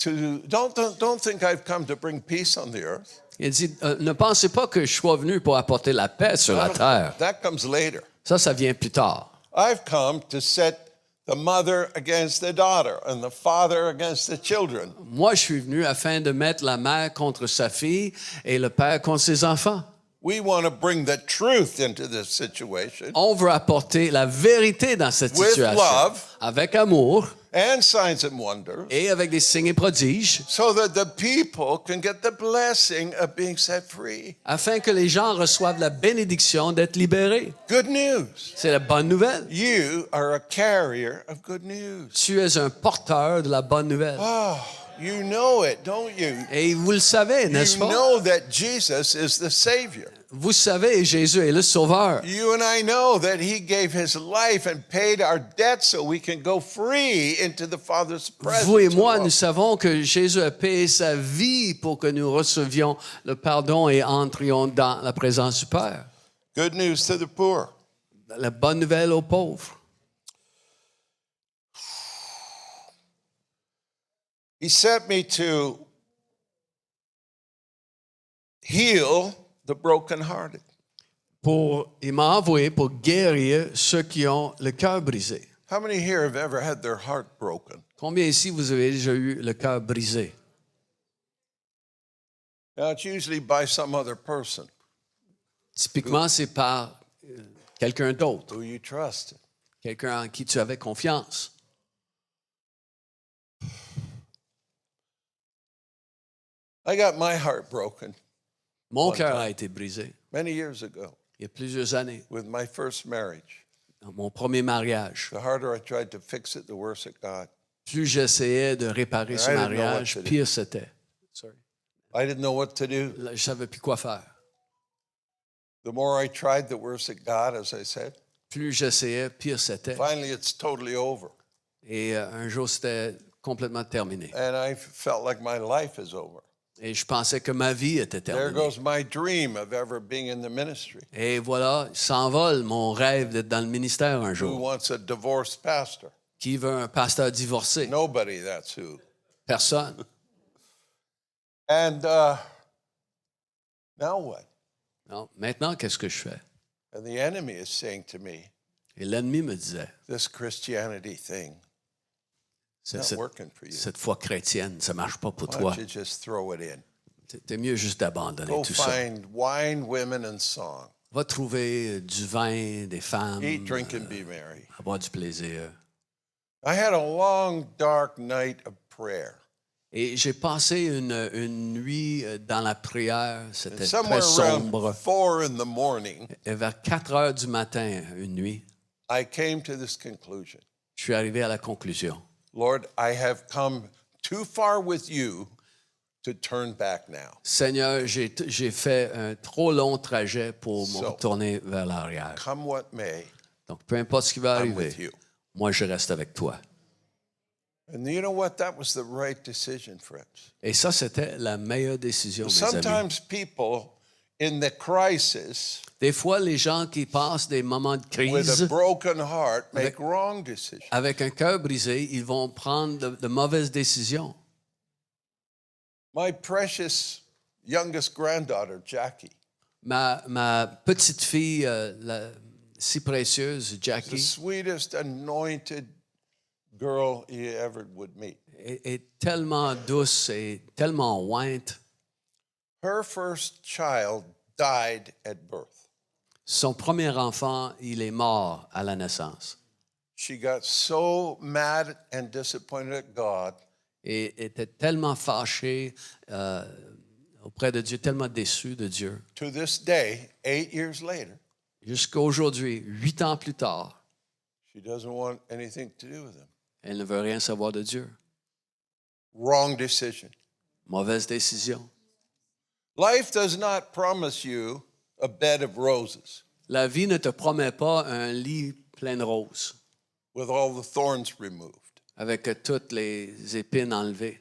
to, don't think I've come to bring peace on the earth. Il dit, ne pensez pas que je sois venu pour apporter la paix sur la terre. That comes later. Ça vient plus tard. I've come to set the mother against the daughter and the father against the children. Moi, je suis venu afin de mettre la mère contre sa fille et le père contre ses enfants. We want to bring the truth into this situation On veut apporter la vérité dans cette With situation. love. Avec amour and signs and wonders et avec des signes et prodiges, so that the people can get the blessing of being set free. afin que les gens reçoivent la bénédiction d'être libérés. Good news. C'est la bonne nouvelle. You are a carrier of good news. Tu es un porteur de la bonne nouvelle. Oh, you know it, don't you? Et vous le savez, n'est-ce You pas? know that Jesus is the Savior. Vous savez, Jésus est le Sauveur. You and I know that He gave His life and paid our debt so we can go free into the Father's presence. Vous et moi, nous savons que Jésus a payé sa vie pour que nous recevions le pardon et entrions dans la présence du Père. Good news to the poor. La bonne nouvelle aux pauvres. He sent me to heal the brokenhearted. Il m'a envoyé pour guérir ceux qui ont le cœur brisé. How many here have ever had their heart broken? Combien ici vous avez déjà eu le cœur brisé? Now, it's usually by some other person Typiquement, c'est par quelqu'un d'autre, who you trust. quelqu'un en qui tu avais confiance. I got my heart broken Mon cœur a été brisé many years ago il y a plusieurs années, with my first marriage. dans mon premier mariage. The harder I tried to fix it, the worse it got. Plus j'essayais de réparer ce I didn't know mariage, what to do. pire c'était. I didn't know what to do. Là, je ne savais plus quoi faire. The more I tried, the worse it got, as I said. Plus j'essayais, pire c'était. Finally, it's totally over. Et un jour, c'était complètement terminé. And I felt like my life is over. Et je pensais que ma vie était There terminée. goes my dream of ever being in the ministry. Et voilà, s'envole mon rêve d'être dans le ministère un Who jour. wants a divorced pastor? Qui veut un pasteur divorcé? Nobody, that's who. Personne. And now what? Non, maintenant, qu'est-ce que je fais? And the enemy is saying to me, Et l'ennemi me disait, this Christianity thing, c'est- not cette, working for you. cette foi chrétienne, ça marche pas pour Why toi. don't you just throw it in? T'es mieux juste d'abandonner Go tout ça. find wine, women, and song. Va trouver du vin, des femmes, Eat, drink, and be merry. avoir du plaisir. I had a long, dark night of prayer. Et j'ai passé une nuit dans la prière. C'était Somewhere très around sombre. 4 in the morning, Et vers 4 heures du matin, une nuit, I came to this conclusion. je suis arrivé à la conclusion. Lord, I have come too far with you to turn back now. Seigneur, j'ai fait un trop long trajet pour me So, retourner vers l'arrière. Come what may, Donc, peu importe ce qui va I'm arriver, with you. moi, je reste avec toi. And you know what? That was the right decision, friends. Et ça, c'était la meilleure décision, mes amis. Sometimes people in the crisis Des fois, les gens qui passent des moments de with a crise broken heart make wrong decisions. avec un cœur brisé, ils vont prendre de mauvaises décisions. My precious youngest granddaughter, Jackie, Ma petite fille, si précieuse, the Jackie, sweetest, anointed girl you ever would meet. est tellement douce et tellement ointe. Her first child died at birth. Son premier enfant, il est mort à la naissance. She got so mad and disappointed at God Et était tellement fâchée auprès de Dieu, tellement déçue de Dieu. to this day, 8 years later, Jusqu'à aujourd'hui, 8 ans plus tard, she doesn't want anything to do with him. elle ne veut rien savoir de Dieu. Wrong decision. Mauvaise décision. Life does not promise you a bed of roses La vie ne te promet pas un lit plein de roses with all the thorns removed. avec toutes les épines enlevées.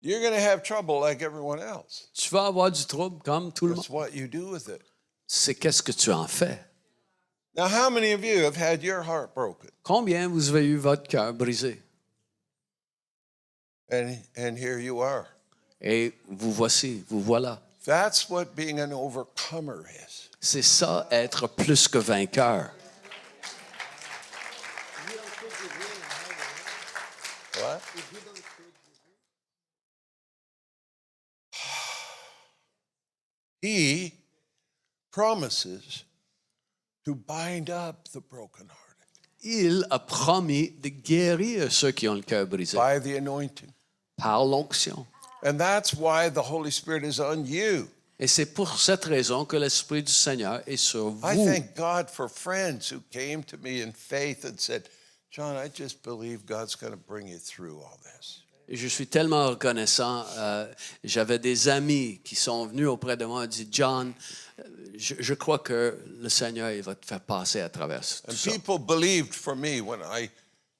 You're going to have trouble like everyone else. Tu vas avoir du trouble comme tout le monde. That's what you do with it. C'est qu'est-ce que tu en fais. Now, how many of you have had your heart broken? Combien vous avez eu votre cœur brisé? And here you are. Et vous voici, vous voilà. That's what being an overcomer is. C'est ça, être plus que vainqueur. What? He promises to bind up the brokenhearted Il a promis de guérir ceux qui ont le cœur brisé by the anointing. par l'onction. And that's why the Holy Spirit is on you. Et c'est pour cette raison que l'Esprit du Seigneur est sur I vous. thank God for friends who came to me in faith and said, John, I just believe God's going to bring you through all this. Et je suis tellement reconnaissant. J'avais des amis qui sont venus auprès de moi et dit, John, je crois que le Seigneur il va te faire passer à travers tout And ça. people believed for me when I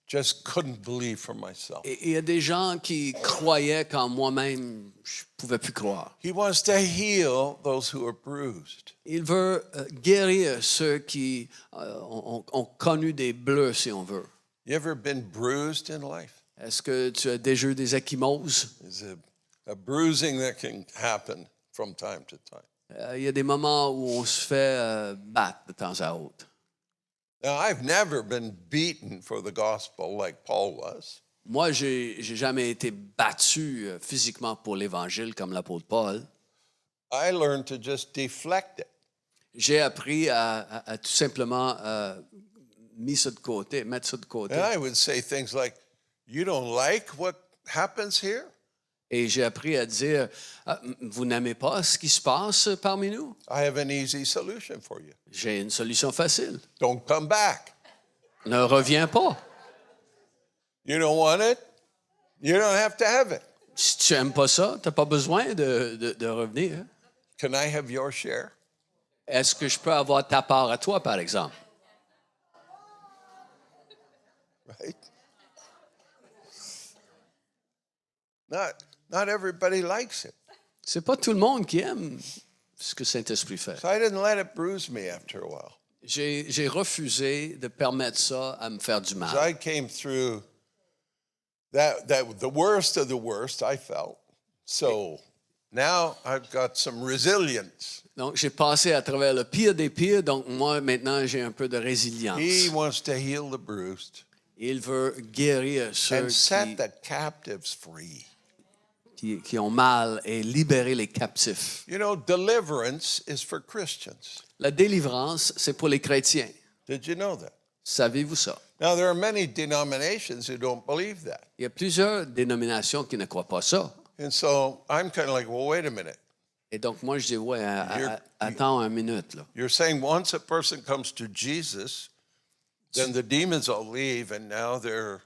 just couldn't believe for myself. Et il y a des gens qui croyaient quand moi-même, je ne pouvais plus croire. He wants to heal those who are bruised. Il veut guérir ceux qui ont connu des bleus, si on veut. You ever been bruised in life? Est-ce que tu as déjà eu des ecchymoses? There's a bruising that can happen from time to time. Il y a des moments où on se fait battre de temps à autre. Now, I've never been beaten for the gospel like Paul was. Moi, j'ai jamais été battu physiquement pour l'Évangile comme l'apôtre Paul. I learned to just deflect it. J'ai appris à tout simplement mettre ça de côté. And I would say things like, you don't like what happens here? Et j'ai appris à dire, ah, vous n'aimez pas ce qui se passe parmi nous? I have an easy solution for you. J'ai une solution facile. Don't come back. Ne reviens pas. You don't want it? You don't have to have it. Si tu n'aimes pas ça, tu n'as pas besoin de revenir. Can I have your share? Est-ce que je peux avoir ta part à toi, par exemple? Right? not everybody likes it. C'est pas tout le monde qui aime ce que Saint-Esprit fait. So I didn't let it bruise me after a while. J'ai refusé de permettre ça à me faire du So mal. I came through that the worst of the worst, I felt. So now I've got some resilience. Donc, j'ai passé à travers le pire des pires, donc moi, maintenant, j'ai un peu de résilience. He wants to heal the bruised Il veut guérir ceux and set the captives free. qui ont mal et libérer les captifs. You know, deliverance is for Christians. La délivrance, c'est pour les chrétiens. Did you know that? Savez-vous ça? Now, there are many denominations who don't believe that. Il y a plusieurs dénominations qui ne croient pas ça. And so I'm kind of like, well, wait a minute. Et donc, moi, je dis, ouais, You're- attends une minute, là. You're saying once a person comes to Jesus, then the demons will leave and now they're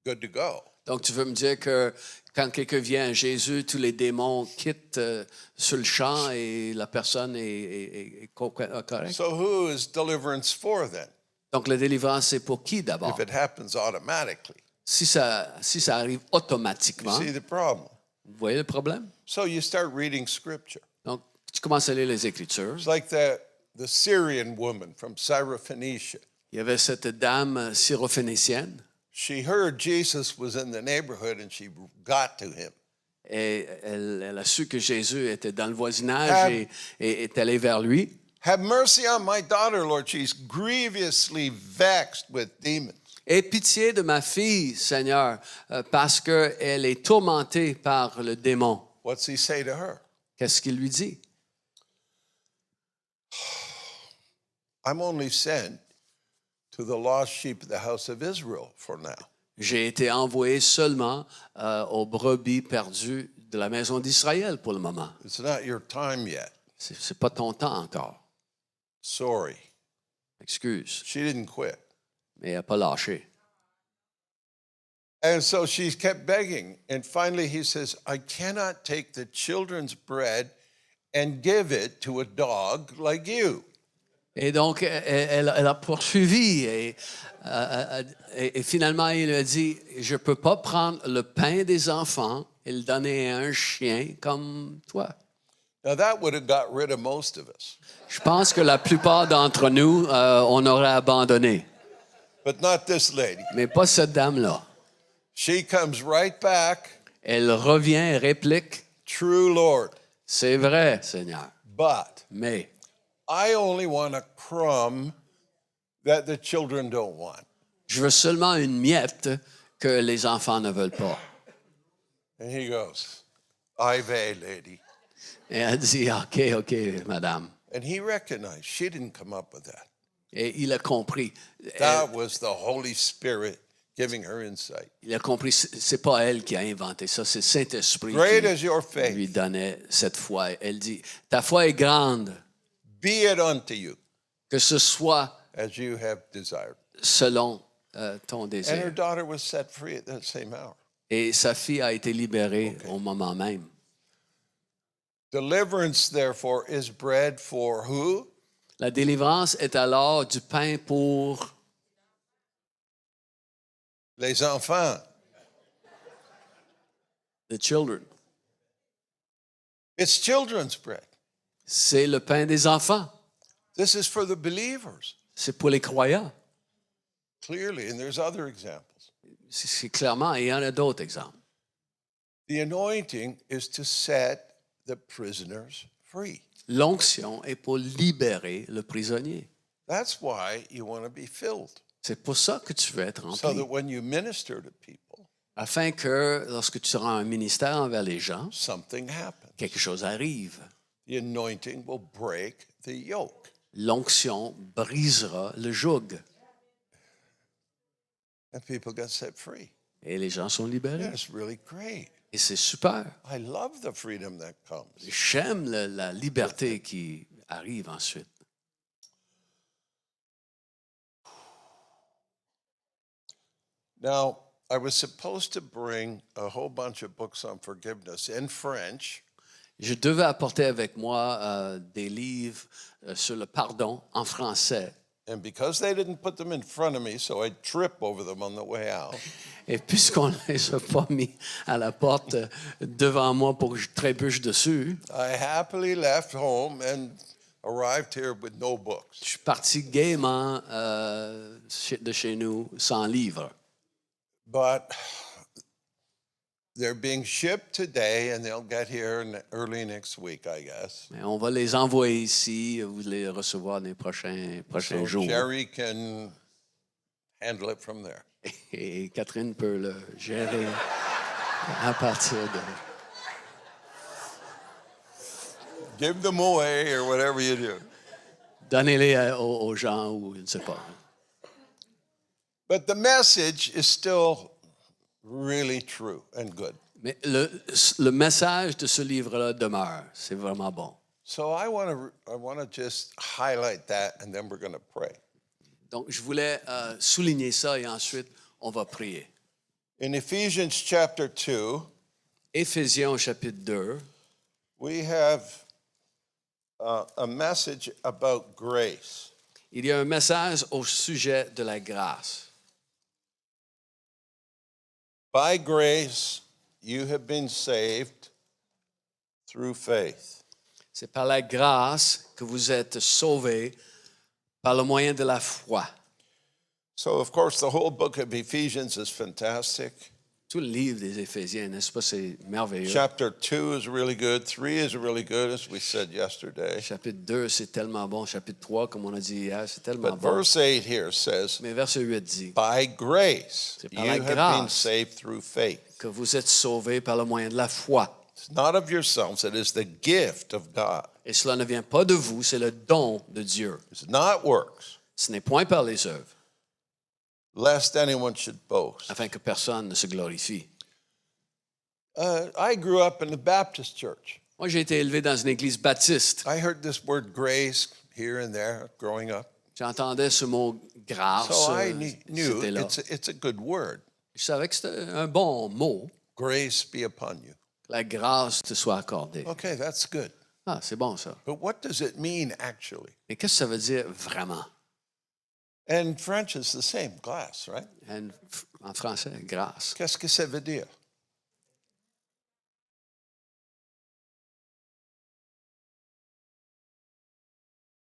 good to go. Donc, tu veux me dire que quand quelqu'un vient à Jésus, tous les démons quittent sur le champ et la personne est correcte? So who is deliverance for then? Donc, la délivrance, c'est pour qui d'abord? If it happens automatically. Si ça arrive automatiquement, See the problem? vous voyez le problème? So you start reading scripture. Donc, tu commences à lire les Écritures. It's like the Syrian woman from Syrophoenicia. Il y avait cette dame syrophénicienne She heard Jesus was in the neighborhood and she got to him. et elle a su que Jésus était dans le voisinage Ah. et est allée vers lui. Have mercy on my daughter, Lord. She's grievously vexed with demons. Aie pitié de ma fille, Seigneur, parce qu'elle est tourmentée par le démon. What's he say to her? Qu'est-ce qu'il lui dit? I'm only sent to the lost sheep of the house of Israel for now. J'ai été envoyé seulement aux brebis perdues de la maison d'Israël pour le moment. It's not your time yet. C'est pas ton temps encore. Sorry. Excuse. She didn't quit. Mais elle n'a pas lâché. And so she kept begging. And finally he says, I cannot take the children's bread and give it to a dog like you. Et donc, elle a poursuivi et finalement, il a dit, je ne peux pas prendre le pain des enfants et le donner à un chien comme toi. Now that would have got rid of most of us, Je pense que la plupart d'entre nous, on aurait abandonné. but not this lady. Mais pas cette dame-là. She comes right back, Elle revient et réplique, true Lord, c'est vrai, Seigneur, but mais I only want a crumb that the children don't want. je veux seulement une miette que les enfants ne veulent pas. And he goes, Ive, lady. Et elle dit, OK, madame. And he recognized she didn't come up with that. Et il a compris. That was the Holy Spirit giving her insight. Il a compris, c'est pas elle qui a inventé ça, c'est le Saint-Esprit Great qui is your faith. lui donnait cette foi. Elle dit, ta foi est grande, Be it unto you que ce soit as you have desired. selon ton And her désir. daughter was set free at that same hour. Et sa fille a été libérée au moment même. Deliverance, therefore, is bread for who? La délivrance est alors du pain pour Les enfants. the children. It's children's bread. C'est le pain des enfants. This is for the believers, C'est pour les croyants. clearly, and there's other examples. C'est clairement, et il y en a d'autres exemples. The anointing is to set the prisoners free. L'onction est pour libérer le prisonnier. That's why you want to be filled, C'est pour ça que tu veux être so rempli. that when you minister to people, Afin que lorsque tu seras un ministère envers les gens, something happens. quelque chose arrive. The anointing will break the yoke. L'onction brisera le joug And people get set free. et les gens sont libérés. That's really great. Et c'est super. I love the freedom that comes. J'aime la liberté qui arrive ensuite. Now, I was supposed to bring a whole bunch of books on forgiveness in French, Je devais apporter avec moi des livres sur le pardon en français. And because they didn't put them in front of me, so I'd trip over them on the way out, Et puisqu'on ne les a pas mis à la porte devant moi pour que je trébuche dessus, I happily left home and arrived here with no books. je suis parti gaiement de chez nous sans livre. But they're being shipped today, and they'll get here early next week, I guess. Mais on va les envoyer ici, vous les recevoir dans les prochains So jours. Jerry can handle it from there. Et Catherine peut le gérer à partir de... Give them away or whatever you do. Donnez-les aux gens ou je ne sais pas. But the message is still really true and good. Mais le message de ce livre-là demeure. C'est vraiment bon. So I want to just highlight that, and then we're going to pray. Donc, je voulais souligner ça et ensuite, on va prier. In Ephesians chapter 2, Éphésiens au chapitre 2, we have a message about grace. il y a un message au sujet de la grâce. By grace, you have been saved through faith. C'est par la grâce que vous êtes sauvés par le moyen de la foi. So, of course, the whole book of Ephesians is fantastic. Tout le livre des Éphésiens, n'est-ce pas, c'est merveilleux. Chapter 2 is really good. 3 is really good, as we said yesterday. Chapitre 2, c'est tellement bon. Chapitre 3, comme on a dit hier, c'est tellement But bon. verse 8 here says, Mais verset 8 dit by grace, C'est you par la have been grâce. saved through faith. que vous êtes sauvés par le moyen de la foi. It's not of yourselves, it is the gift of God. Et cela ne vient pas de vous, c'est le don de Dieu. It's not works, Ce n'est point par les œuvres, lest anyone should boast. afin que personne ne se glorifie. I grew up in the Baptist church. Moi, j'ai été élevé dans une église baptiste. I heard this word grace here and there growing up. J'entendais ce mot grâce. So I knew C'était là. it's a good word. Je savais que c'était un bon mot. Grace be upon you. Que la grâce te soit accordée. Okay, that's good. Ah, c'est bon ça. But what does it mean actually? Mais qu'est-ce que ça veut dire vraiment? And French is the same, glass, right? En français, grâce. Qu'est-ce que ça veut dire?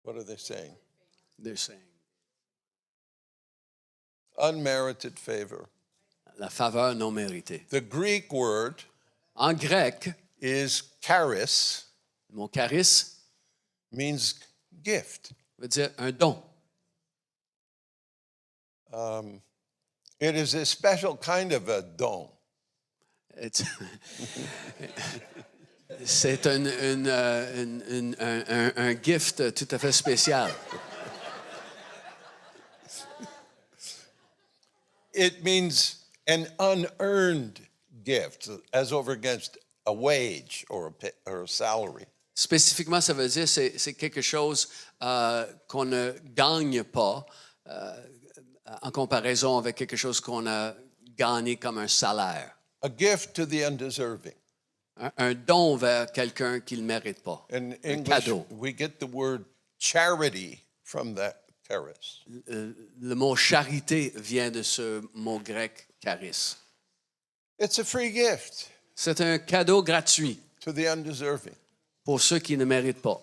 What are they saying? They're saying. Unmerited favor. La faveur non méritée. The Greek word En grec, is charis, le mot charis means gift. veut dire un don. It is a special kind of a don. C'est un gift tout à fait spécial. It means an unearned gift, as over against a wage or a salary. Spécifiquement, ça veut dire c'est quelque chose qu'on ne gagne pas en comparaison avec quelque chose qu'on a gagné comme un salaire. A gift to the undeserving. Un don vers quelqu'un qui ne le mérite pas. In Un English, cadeau. we get the word charity from that charis. Le mot charité vient de ce mot grec charis. It's a free gift C'est un cadeau gratuit to the undeserving. pour ceux qui ne méritent pas.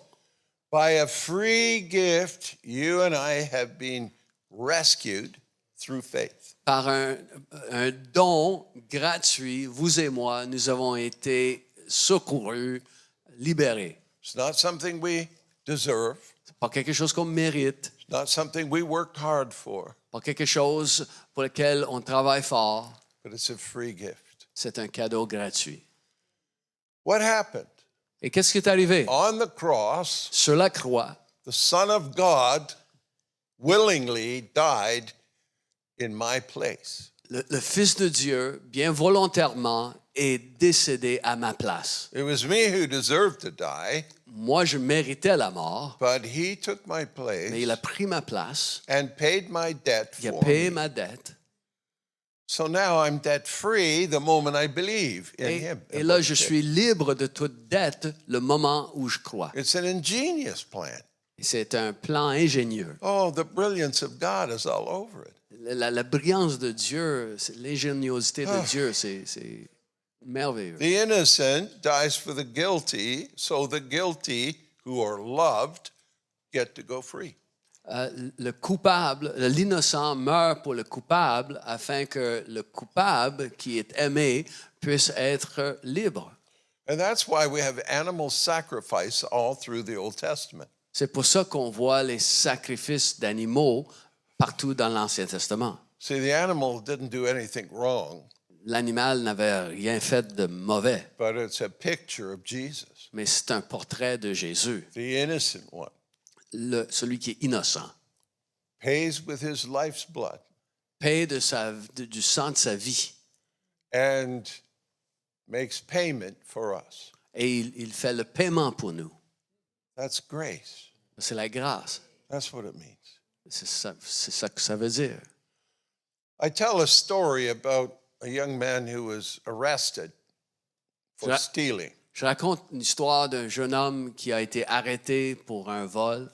By a free gift, you and I have been rescued through faith. Par un don gratuit, vous et moi, nous avons été secourus, libérés. It's not something we deserve. C'est pas quelque chose qu'on mérite, It's not something we worked hard for, pas quelque chose pour lequel on travaille fort. but it's a free gift. C'est un cadeau gratuit. What happened? Et qu'est-ce qui est arrivé? On the cross, Sur la croix, the Son of God willingly died in my place. le Fils de Dieu, bien volontairement, est décédé à ma place. It was me who deserved to die, Moi, je méritais la mort, but he took my mais il a place pris ma place, and paid my debt il a for payé me. ma dette. So now I'm debt free the moment I believe in him. Et là, je suis libre de toute dette le moment où je crois. It's an ingenious plan. Et c'est un plan ingénieux. Oh, the brilliance of God is all over it. La brillance de Dieu, l'ingéniosité de Dieu, c'est merveilleux. The innocent dies for the guilty, so the guilty who are loved get to go free. Le coupable, l'innocent meurt pour le coupable afin que le coupable qui est aimé puisse être libre. And that's why we have animal sacrifice all through the Old Testament. C'est pour ça qu'on voit les sacrifices d'animaux partout dans l'Ancien Testament. See, the animal didn't do anything wrong, L'animal n'avait rien fait de mauvais, but it's a picture of Jesus, mais c'est un portrait de Jésus, the innocent one, celui qui est innocent, pays with his life's blood paie du sang de sa vie and makes payment for us. et il fait le paiement pour nous. That's grace. C'est la grâce. That's what it means. C'est ça que ça veut dire. I tell a story about a young man who was arrested for Ja- stealing. Je raconte une histoire d'un jeune homme qui a été arrêté pour un vol.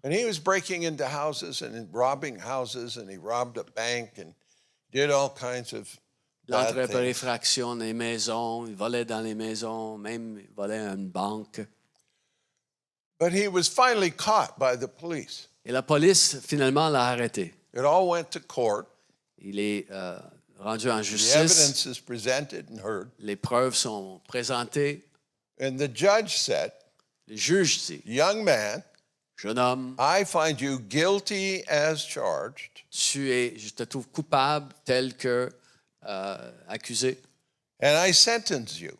And he was breaking into houses and robbing houses, and he robbed a bank and did all kinds of Il bad entrait par things. effraction dans les maisons, il volait dans les maisons, même il volait à une banque. But he was finally caught by the police. Et la police, finalement, l'a arrêté. It all went to court. Il est rendu en The justice. evidence is presented and heard. Les preuves sont présentées. And the judge said, Le juge dit, young man, jeune homme, I find you guilty as charged, je te trouve coupable tel que accusé. and I sentence you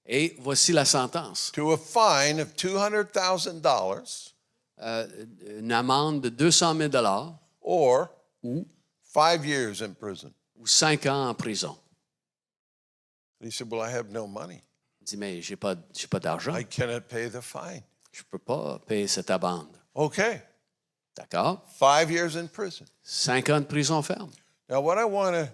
Et voici la sentence. to a fine of $200,000 Une amende de 200 000 or 5 years in prison. ou 5 ans en prison. He said, well, I have no money. Il dit, mais j'ai pas d'argent. I cannot pay the fine. Je ne peux pas payer cette amende. Okay, D'accord? 5 years in prison. 5 ans de prison ferme. Now, what I want to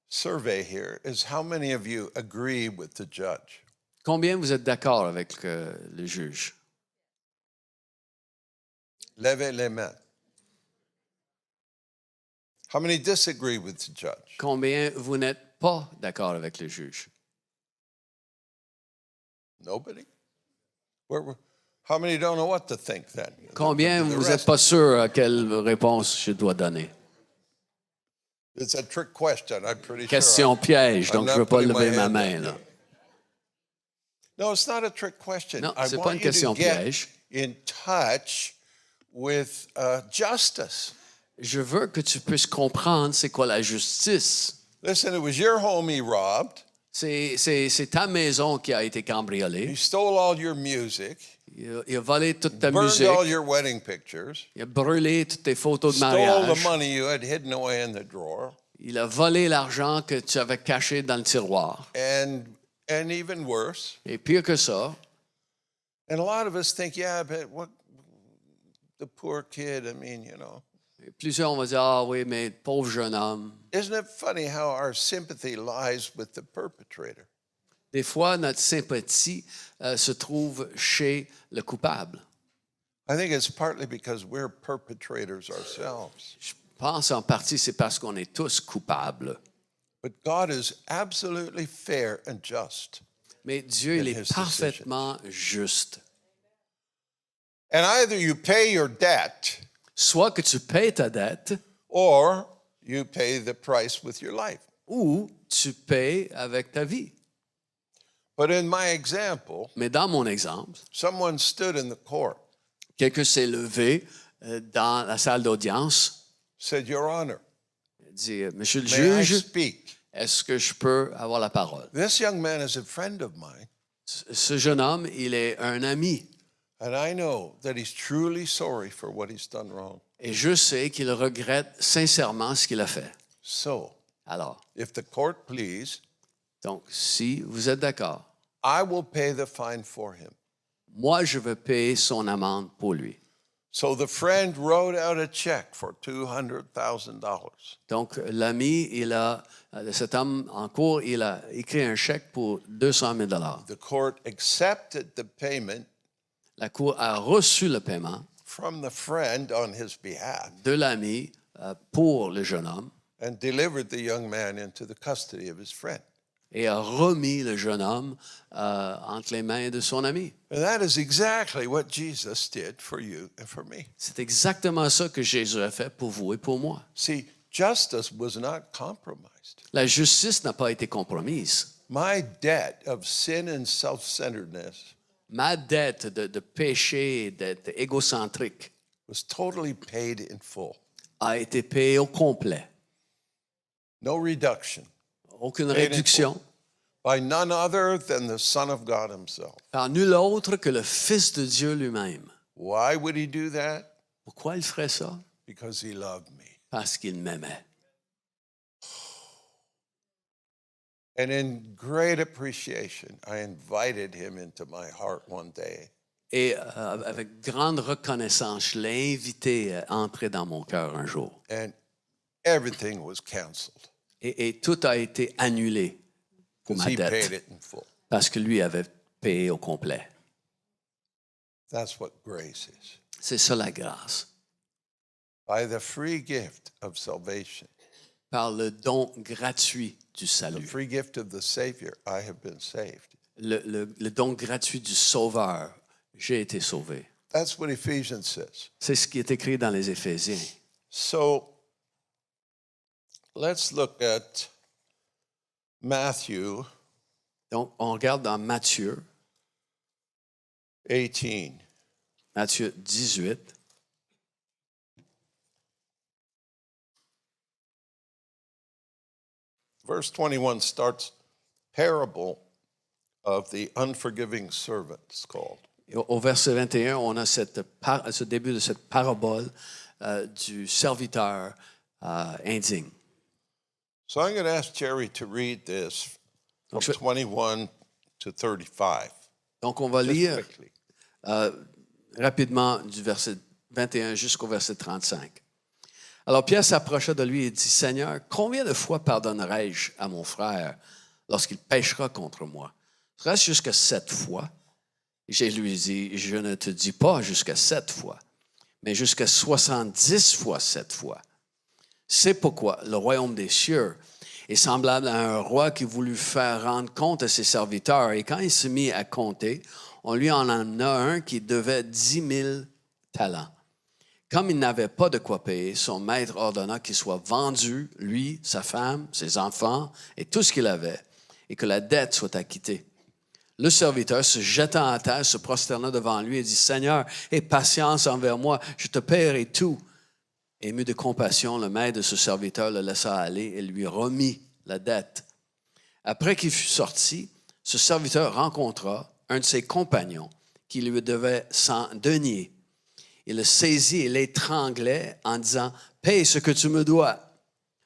survey here is how many of you agree with the judge? Combien vous êtes d'accord avec le juge? Levez les mains. How many disagree with the judge? Combien vous n'êtes pas d'accord avec le juge? Nobody? How many don't know what to think then? Combien The vous rest- n'êtes pas sûr à quelle réponse je dois donner? It's a trick question, I'm pretty Question sure. piège, donc I'm je ne not veux pas putting my lever ma hand main. up. Là. No, it's not a trick question. Non, I c'est pas want une you question to get piège. in touch with justice. Je veux que tu puisses comprendre c'est quoi la justice. Listen, it was your home he robbed. C'est ta maison qui a été He cambriolée. stole all your music, Il a volé toute ta burned musique. all your wedding pictures, Il a brûlé toutes tes photos de stole the mariage. money you had hidden away in the drawer, Il a volé l'argent que tu avais caché dans le tiroir. and even worse. Et pire que ça, And a lot of us think, yeah, but what the poor kid, I mean, you know. plusieurs vont dire, ah oui, mais pauvre jeune homme. Isn't it funny how our sympathy lies with the perpetrator? Des fois, notre sympathie se trouve chez le coupable. I think it's partly because we're perpetrators ourselves. Je pense en partie c'est parce qu'on est tous coupables. But God is absolutely fair and just. Mais Dieu, il In est his parfaitement juste. And either you pay your debt Soit que tu payes ta dette or you pay the price with your life. ou tu payes avec ta vie. But in my example, Mais dans mon exemple, someone stood in the court, quelqu'un s'est levé dans la salle d'audience, said, Your Honor, dit, Monsieur le may I juge, speak? est-ce que je peux avoir la parole? This young man is a friend of mine, Ce jeune homme, il est un ami. and I know that he's truly sorry for what he's done wrong. Et je sais qu'il regrette sincèrement ce qu'il a fait. So, Alors, if the court please, donc, si vous êtes d'accord, I will pay the fine for him. moi, je veux payer son amende pour lui. So the friend wrote out a check for $200,000. Donc, l'ami, cet homme en cours, il a écrit un chèque pour 200 000 $. The court accepted the payment La cour a reçu le paiement from the friend on his behalf de l'ami pour le jeune homme and delivered the young man into the custody of his friend. et a remis le jeune homme entre les mains de son ami. And that is exactly what Jesus did for you and for me. C'est exactement ça que Jésus a fait pour vous et pour moi. See, justice was not compromised. La justice n'a pas été compromise. My debt of sin and self-centeredness Ma dette de péché, d'être égocentrique, was totally paid in full. a été payée au complet. No reduction. Aucune Paid in réduction full. By none other than the Son of God himself. par nul autre que le Fils de Dieu lui-même. Why would he do that? Pourquoi il ferait ça? Because he loved me. Parce qu'il m'aimait. And in great appreciation, I invited him into my heart one day. Et avec grande reconnaissance, je l'ai invité à entrer dans mon cœur un jour. And everything was canceled Et tout a été annulé pour because ma he paid dette, it in full. parce que lui avait payé au complet. That's what grace is. C'est ça la grâce. By the free gift of salvation, Par le don gratuit du the salut. free gift of the Savior, I have been saved. Le don gratuit du Sauveur. J'ai été sauvé. That's what Ephesians says. C'est ce qui est écrit dans les Éphésiens. So let's look at Matthew Donc, on regarde dans Matthieu, 18. Matthieu 18. Verse 21 starts parable of the unforgiving servant, it's called. Et au verset 21, on a ce début de cette parabole du serviteur indigne. So I'm going to ask Jerry to read this from Donc, 21 to 35. Donc, on va Just lire quickly. rapidement du verset 21 jusqu'au verset 35. Alors Pierre s'approcha de lui et dit, « Seigneur, combien de fois pardonnerai-je à mon frère lorsqu'il péchera contre moi? Serait-ce jusqu'à 7 fois? » Et Jésus lui dit, « Je ne te dis pas jusqu'à 7 fois, mais jusqu'à 70 fois 7 fois. C'est pourquoi le royaume des cieux est semblable à un roi qui voulut faire rendre compte à ses serviteurs. Et quand il se mit à compter, on lui en a un qui devait 10 000 talents. Comme il n'avait pas de quoi payer, son maître ordonna qu'il soit vendu, lui, sa femme, ses enfants et tout ce qu'il avait, et que la dette soit acquittée. Le serviteur, se jetant à terre, se prosterna devant lui et dit, « Seigneur, aie patience envers moi, je te paierai tout. » Ému de compassion, le maître de ce serviteur le laissa aller et lui remit la dette. Après qu'il fut sorti, ce serviteur rencontra un de ses compagnons qui lui devait 100 deniers. Il le saisit et l'étranglait en disant, « Paye ce que tu me dois. »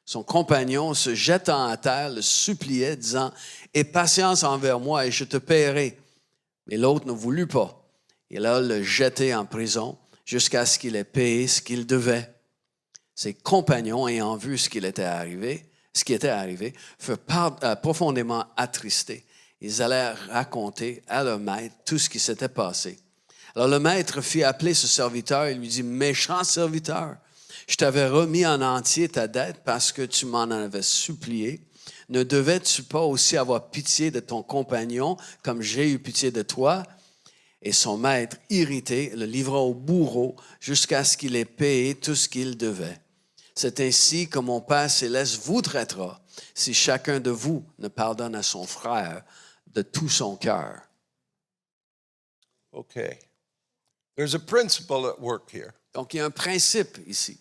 Son compagnon, se jetant à terre, le suppliait, disant, « Aie patience envers moi et je te paierai. » Mais l'autre ne voulut pas. Il alla le jeter en prison jusqu'à ce qu'il ait payé ce qu'il devait. Ses compagnons, ayant vu ce qui était arrivé, furent profondément attristés. Ils allèrent raconter à leur maître tout ce qui s'était passé. Alors le maître fit appeler ce serviteur et lui dit, « Méchant serviteur, je t'avais remis en entier ta dette parce que tu m'en avais supplié. Ne devais-tu pas aussi avoir pitié de ton compagnon comme j'ai eu pitié de toi? » Et son maître, irrité, le livra au bourreau jusqu'à ce qu'il ait payé tout ce qu'il devait. C'est ainsi que mon Père céleste vous traitera si chacun de vous ne pardonne à son frère de tout son cœur. Okay. There's a principle at work here, Donc, il y a un principe ici.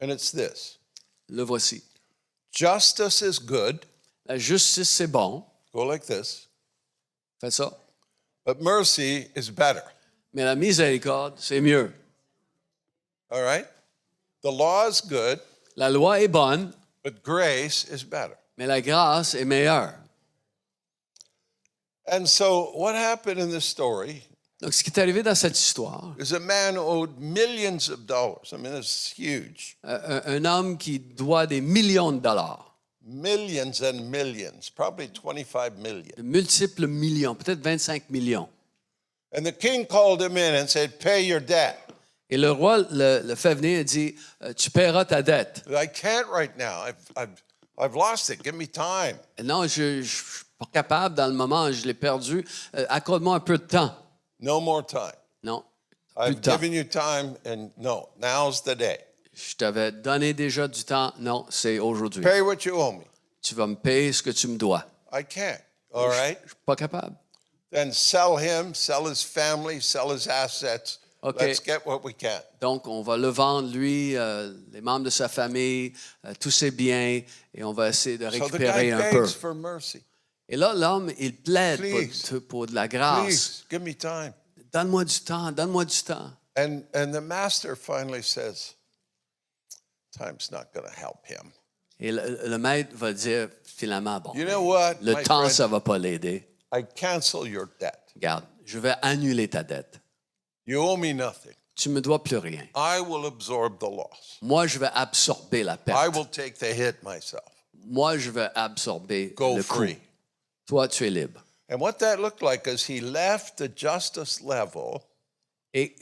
and it's this. Le voici. Justice is good. La justice, c'est bon. Go like this. Faites ça. But mercy is better. Mais la miséricorde, c'est mieux. All right? The law is good, La loi est bonne, but grace is better. mais la grâce est meilleure. And so what happened in this story Donc, ce qui est arrivé dans cette histoire, is a man owed millions of dollars. I mean, it's huge. un homme qui doit des millions de dollars, Millions and millions, probably 25 million. de multiples millions, peut-être 25 millions. And the king called him in and said, pay your debt. Et le roi le fait venir et dit, tu paieras ta dette. I can't right now. I've lost it. Give me time. Non, je ne suis pas capable dans le moment, je l'ai perdu. Accorde-moi un peu de temps. No more time. Non, plus I've de temps. given you time, and no, now's the day. Je t'avais donné déjà du temps. Non, c'est aujourd'hui. Pay what you owe me. Tu vas me payer ce que tu me dois. I can't. All right? Je suis pas capable. Then sell him, sell his family, sell his assets. Okay. Let's get what we can. Donc, on va le vendre, lui, les membres de sa famille, tous ses biens, et on va essayer de So the récupérer guy un peu. begs for mercy. Et là, l'homme, il plaide Please. pour de la grâce. Please, give me time. Donne-moi du temps, donne-moi du temps. And the master finally says, time's not going to help him. Et le maître va dire, finalement, bon, You know what, le my temps, friend? ça ne va pas l'aider. I cancel your debt. Regarde, je vais annuler ta dette. You owe me nothing. Tu ne me dois plus rien. I will absorb the loss. Moi, je vais absorber la I perte. will take the hit myself. Moi, je vais absorber Go le coup. free. Toi, tu es libre. And what that looked like is he left the justice level Et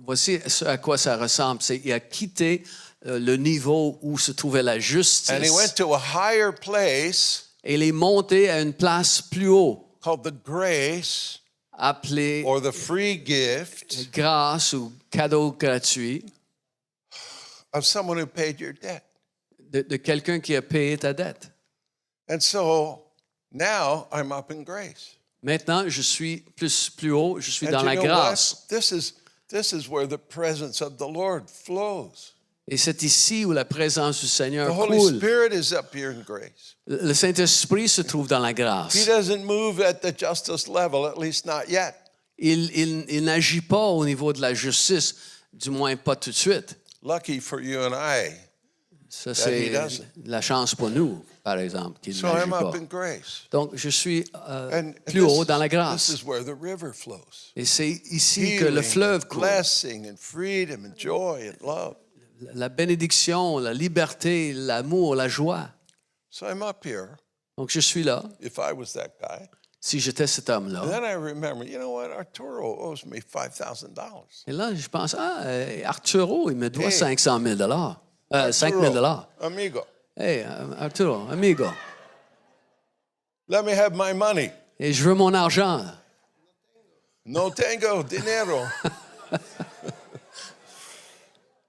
voici ce à quoi ça ressemble. C'est qu'il a quitté le niveau où se trouvait la and he justice. went to a higher place Et il est monté à une place plus haut, called the grace appelée or the free gift grâce ou cadeau gratuit of someone who paid your debt. de quelqu'un qui a payé ta dette. And so now I'm up in grace. Maintenant, je suis plus haut, je suis And dans you la know grâce. what? This is where the presence of the Lord flows. Et c'est ici où la présence du Seigneur The Holy coule. Spirit is up here in grace. Le Saint-Esprit se trouve dans la He grâce. doesn't move at the justice level, at least not yet. Il n'agit pas au niveau de la justice, du moins pas tout de suite. Lucky for you and I. Ça, he c'est doesn't. la chance pour nous, par exemple, qu'il So n'agit I'm pas. up in grace. Donc, je suis And plus haut dans la this grâce. is where the river flows. Et c'est ici que le Healing, fleuve and coule. blessing and freedom and joy and love. La bénédiction, la liberté, l'amour, la joie. So I'm up here, Donc, je suis là, if I was that guy. si j'étais cet And homme-là. then I remember, you know what? Arturo owes me $5,000. Et là, je pense, Arturo, il me doit Hey. 500 000 5 000 Arturo, amigo, Hey, Arturo, amigo. let me have my money. Et je veux mon argent. No tengo dinero.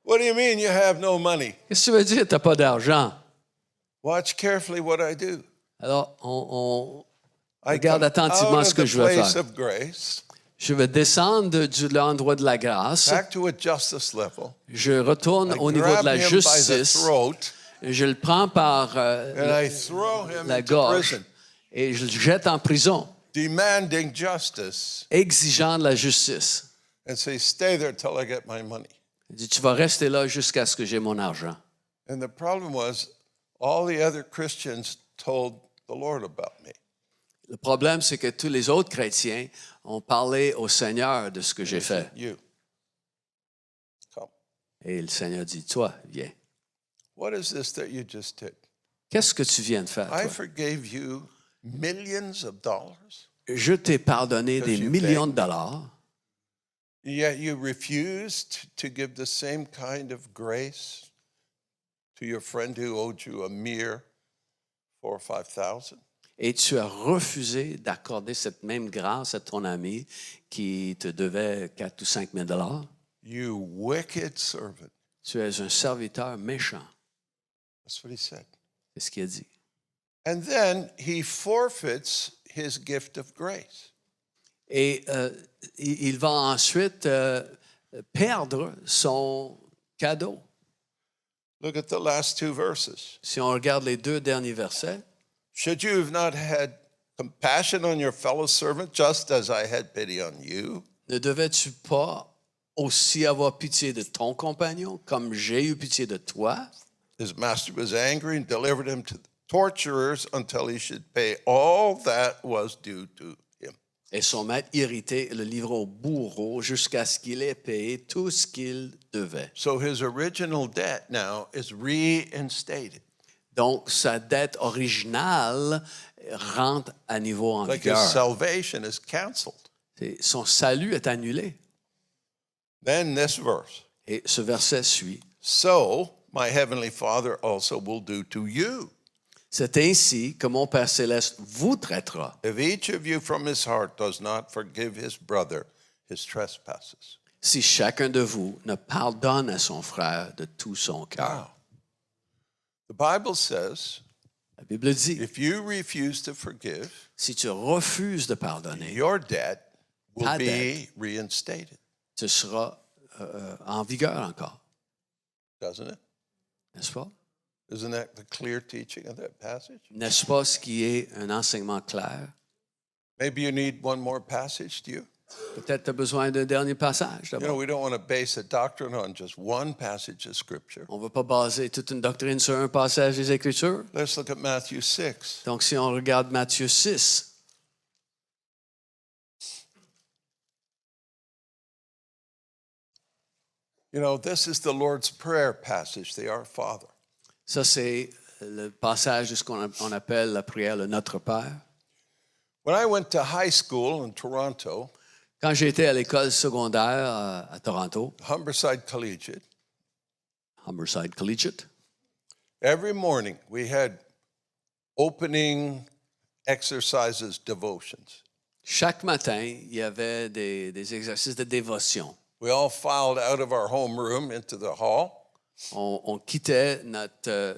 What do you mean you have no money? Qu'est-ce que tu veux dire, tu n'as pas d'argent? Watch carefully what I do. Alors, on I regarde come attentivement out ce of que the je vais place faire. of grace, Je vais descendre de l'endroit de la grâce. back to a justice level. Je retourne I au niveau de grab la him by the justice. throat, Je le prends par and I throw him la into gorge prison, et je le jette en prison, demanding justice, exigeant de la justice. and say, stay there till I get my money. Il dit, tu vas rester là jusqu'à ce que j'ai mon argent. And the problem was, all the other Christians told the Lord about me. Le problème, c'est que tous les autres chrétiens ont parlé au Seigneur de ce que j'ai fait. You, come. Et le Seigneur dit, toi, viens. What is this that you just did? Qu'est-ce que tu viens de faire, I toi? forgave you millions of dollars, Je t'ai pardonné des Because you millions de begged. dollars, yet you refused to give the same kind of grace to your friend who owed you a mere 4,000 or 5,000. et tu as refusé d'accorder cette même grâce à ton ami qui te devait 4 ou 5 000 dollars. You wicked servant. Tu es un serviteur méchant. That's what he said. C'est ce qu'il a dit. And then he forfeits his gift of grace. Et il va ensuite perdre son cadeau. Look at the last two verses. Si on regarde les 2 derniers versets, Should you have not had compassion on your fellow servant, just as I had pity on you? ne devais-tu pas aussi avoir pitié de ton compagnon comme j'ai eu pitié de toi? His master was angry and delivered him to the torturers until he should pay all that was due to him. Et son maître irrité le livra au bourreau jusqu'à ce qu'il ait payé tout ce qu'il devait. So his original debt now is reinstated. Donc, sa dette originale rentre à niveau en Like his vigueur. salvation is canceled. Son salut est annulé. Then this verse. Et ce verset suit. So my heavenly Father also will do to you. C'est ainsi que mon Père céleste vous traitera. If each of you from his heart does not forgive his brother his trespasses. Si chacun de vous ne pardonne à son frère de tout son cœur. The Bible says, La Bible dit, if you refuse to forgive, si tu refuses de pardonner, your debt will Ta be dette. reinstated, tu seras en vigueur encore. doesn't it? N'est-ce pas? Isn't that the clear teaching of that passage? N'est-ce pas ce qui est un enseignement clair? Maybe you need one more passage, do you? Peut-être tu as besoin d'un dernier passage You know, d'abord. we don't want to base a doctrine on just one passage of Scripture. On ne va pas baser toute une doctrine sur un passage des Écritures. Let's look at Matthew 6. Donc, si on regarde Matthieu 6, You know, this is the Lord's Prayer passage, the Our Father. ça c'est le passage de ce qu'on appelle la prière le Notre Père. When I went to high school in Toronto, Quand j'étais à l'école secondaire à Toronto, Humberside Collegiate, Humberside Collegiate, every morning we had opening exercises, devotions. chaque matin, il y avait des exercices de dévotion. We all filed out of our homeroom into the hall. On quittait notre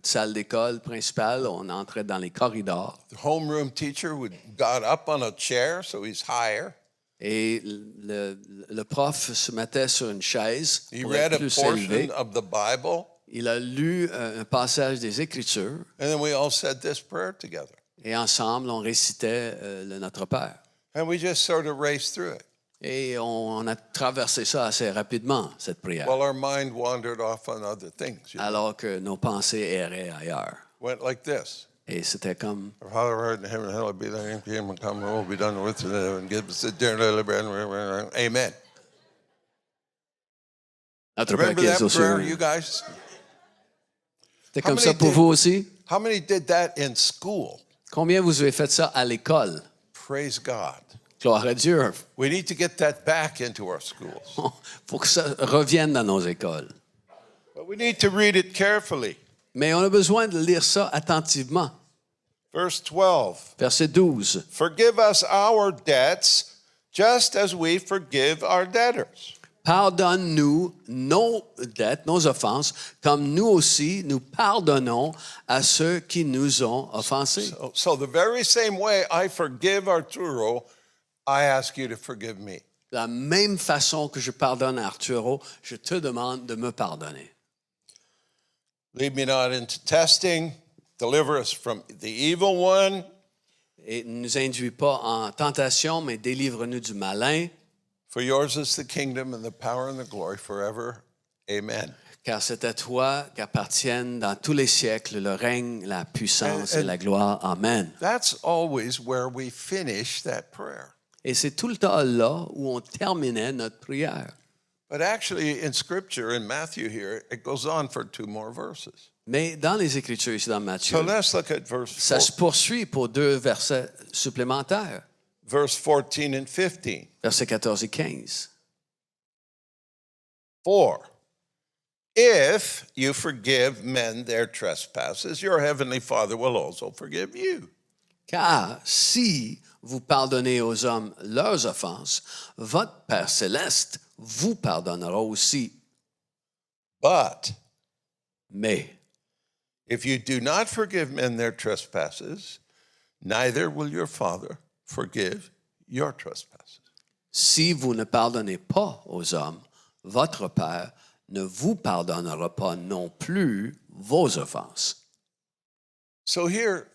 salle d'école principale, on entrait dans les corridors The homeroom teacher got up on a chair, so he's higher. et le prof se mettait sur une chaise He pour read être a plus portion élevé. of the Bible, Il a lu un passage des Écritures and then we all said this prayer together. et ensemble, on récitait le Notre Père. And we just sort of raced through it. Et on a traversé ça assez rapidement, cette prière, Well, our mind wandered off on other things. You know? alors que nos pensées erraient ailleurs. Went like this. Et c'était comme, Our Father who art in heaven, hallowed be thy name, kingdom come, will be done with us and give us the daily bread. Amen. Notre Père Remember qui es that aux prayer, cieux. you guys? C'était How comme many ça pour did- vous aussi? How many did that in school? Combien vous avez fait ça à l'école? Praise God. Gloire à Dieu. We need to get that back into our schools. Faut que ça revienne dans nos écoles. But we need to read it carefully. Mais on a besoin de lire ça attentivement. Verse 12. Verset 12. Forgive us our debts just as we forgive our debtors. Pardonne-nous nos dettes, nos offenses, comme nous aussi nous pardonnons à ceux qui nous ont offensés. So the very same way I forgive Arturo, I ask you to forgive me. De la même façon que je pardonne à Arturo, je te demande de me pardonner. Lead me not into testing. Deliver us from the evil one. Et ne nous induis pas en tentation, mais délivre-nous du malin, For yours is the kingdom and the power and the glory forever. Amen. car c'est à toi qu'appartiennent dans tous les siècles le règne, la puissance et la gloire. Amen. That's always where we finish that prayer. Et c'est tout le temps là où on terminait notre prière. But actually, in Scripture, in Matthew here, it goes on for 2 more verses. Mais dans les Écritures, ici dans Matthieu, So let's look at ça se poursuit pour 2 versets supplémentaires, verse 14 and 15. versets 14 et 15. For if you forgive men their trespasses, your heavenly Father will also forgive you. Car si vous pardonnez aux hommes leurs offenses, votre Père céleste vous pardonnera aussi. But Mais if you do not forgive men their trespasses, neither will your Father forgive your trespasses. si vous ne pardonnez pas aux hommes, votre Père ne vous pardonnera pas non plus vos offenses. So here,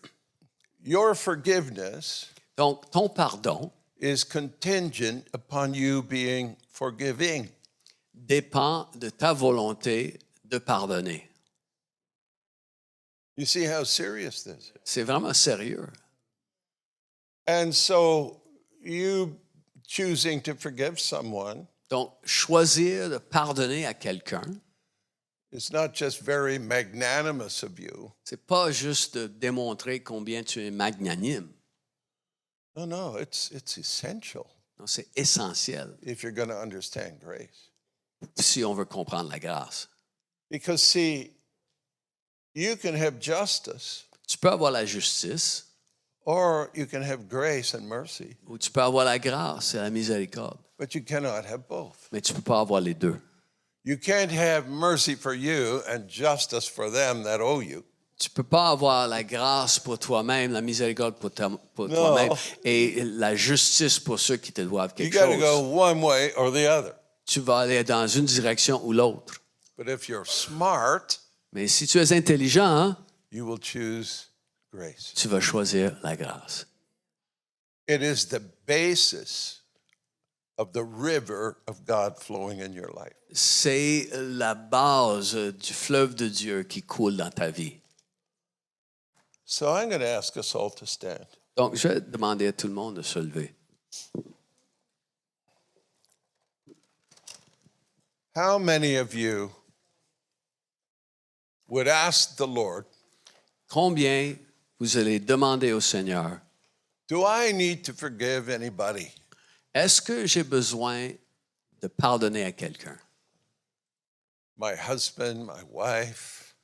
your forgiveness Donc, ton pardon is contingent upon you being forgiving. dépend de ta volonté de pardonner. You see how serious this is. C'est vraiment sérieux. And so, you choosing to forgive someone Donc, choisir de pardonner à quelqu'un, is not just very magnanimous of you. c'est pas juste de démontrer combien tu es magnanime. No, it's essential. Non, c'est essentiel if you're going to understand grace. si on veut comprendre la grâce. Because, see, you can have justice Tu peux avoir la justice or you can have grace and mercy, ou tu peux avoir la grâce et la miséricorde, but you cannot have both. mais tu ne peux pas avoir les deux. You can't have mercy for you and justice for them that owe you. Tu ne peux pas avoir la grâce pour toi-même, la miséricorde pour Non. toi-même et la justice pour ceux qui te doivent You quelque got to chose. go one way or the other. Tu vas aller dans une direction ou l'autre. But if you're smart, Mais si tu es intelligent, hein, you will choose grace. tu vas choisir la grâce. It is the basis of the river of God flowing in your life. C'est la base du fleuve de Dieu qui coule dans ta vie. So I'm going to ask us all to stand. Donc, je vais demander à tout le monde de se lever. How many of you would ask the Lord, Combien vous allez demander au Seigneur, do I need to forgive anybody? est-ce que j'ai besoin de pardonner à quelqu'un? My husband, my wife,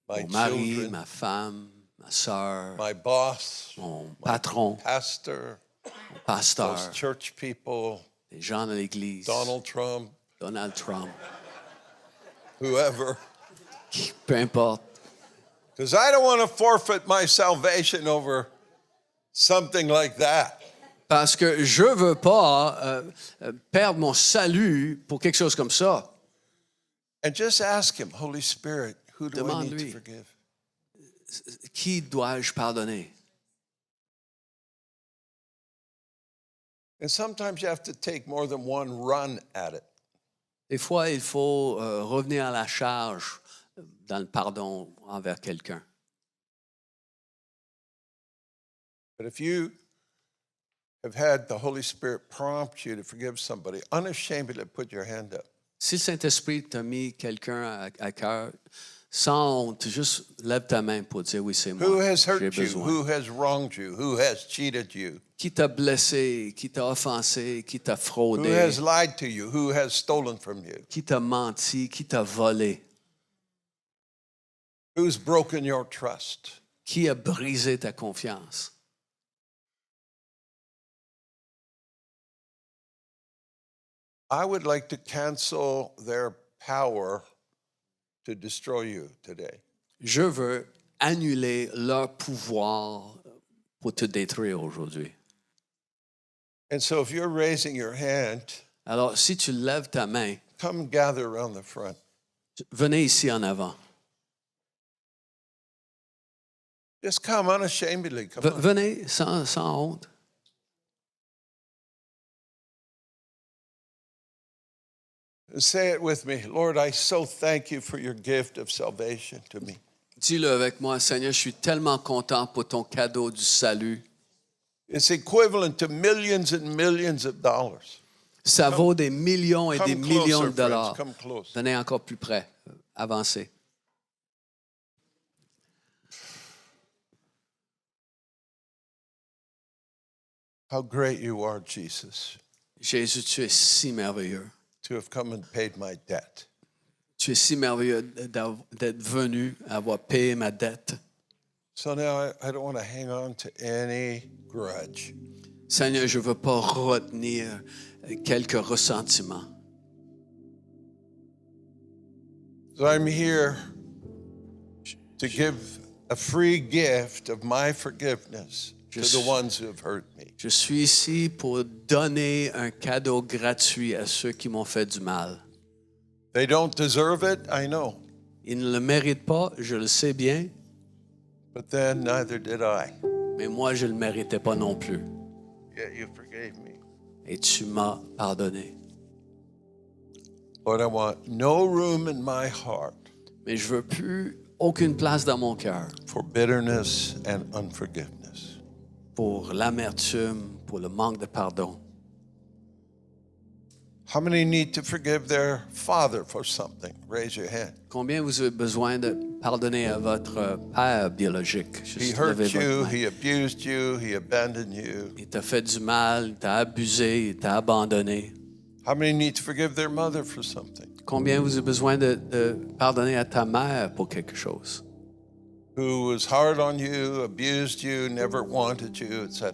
my Mon mari, children, ma femme, ma soeur, my boss, mon patron, pastor, mon pasteur, those church people, les gens de l'Église, Donald Trump, Donald Trump, whoever. peu importe. Because I don't want to forfeit my salvation over something like that. Parce que je ne veux pas perdre mon salut pour quelque chose comme ça. And just ask him, Holy Spirit, who do I need to Demande-lui. forgive? Qui dois-je pardonner? And sometimes you have to take more than one run at it. Des fois, il faut revenir à la charge dans le pardon envers quelqu'un. But if you have had the Holy Spirit prompt you to forgive somebody, unashamedly put your hand up. Si le Saint-Esprit t'a mis quelqu'un à cœur, sans honte, juste lève ta main pour dire oui, c'est moi. Who has J'ai hurt you? besoin. Who has wronged you? Who has cheated you? Qui t'a blessé, qui t'a offensé, qui t'a Who fraudé, has lied to you? Who has stolen from you? qui t'a menti, qui t'a volé, Who's broken your trust? qui a brisé ta confiance. I would like to cancel their power to destroy you today. Je veux annuler leur pouvoir pour te détruire aujourd'hui. And so if you're raising your hand, Alors, si tu lèves ta main, come gather around the front. venez ici en avant. Just come unashamedly. Come on. Venez sans honte. Say it with me. Lord, I so thank you for your gift of salvation to me. Dis-le avec moi, Seigneur, je suis tellement content pour ton cadeau du salut. It's equivalent to millions and millions of dollars. Ça vaut des millions et des Come millions closer, de dollars. friends. Come close. Venez encore plus près. Avancez. How great you are, Jesus, Jésus, tu es si merveilleux. to have come and paid my debt. Tu es si merveilleux d'être venu, avoir payé ma dette. So now I don't want to hang on to any grudge. Seigneur, je ne veux pas retenir quelques ressentiments. So I'm here to give a free gift of my forgiveness to the ones who have hurt me. Je suis ici pour donner un cadeau gratuit à ceux qui m'ont fait du mal. They don't deserve it, I know, Ils ne le méritent pas, je le sais bien, but then neither did I. mais moi, je ne le méritais pas non plus. Yet you forgave me. Et tu m'as pardonné. Lord, I want no room in my heart Mais je veux plus aucune place dans mon cœur for bitterness and unforgiveness. pour l'amertume, pour le manque de pardon. How many need to forgive their father for something? Raise your hand. Combien vous avez besoin de pardonner à votre père biologique? He Juste hurt levez votre you, main. he abused you, he abandoned you. Il t'a fait du mal, il t'a abusé, il t'a abandonné. How many need to forgive their mother for something? Combien vous avez besoin de pardonner à ta mère pour quelque chose? Who was hard on you, abused you, never wanted you, etc.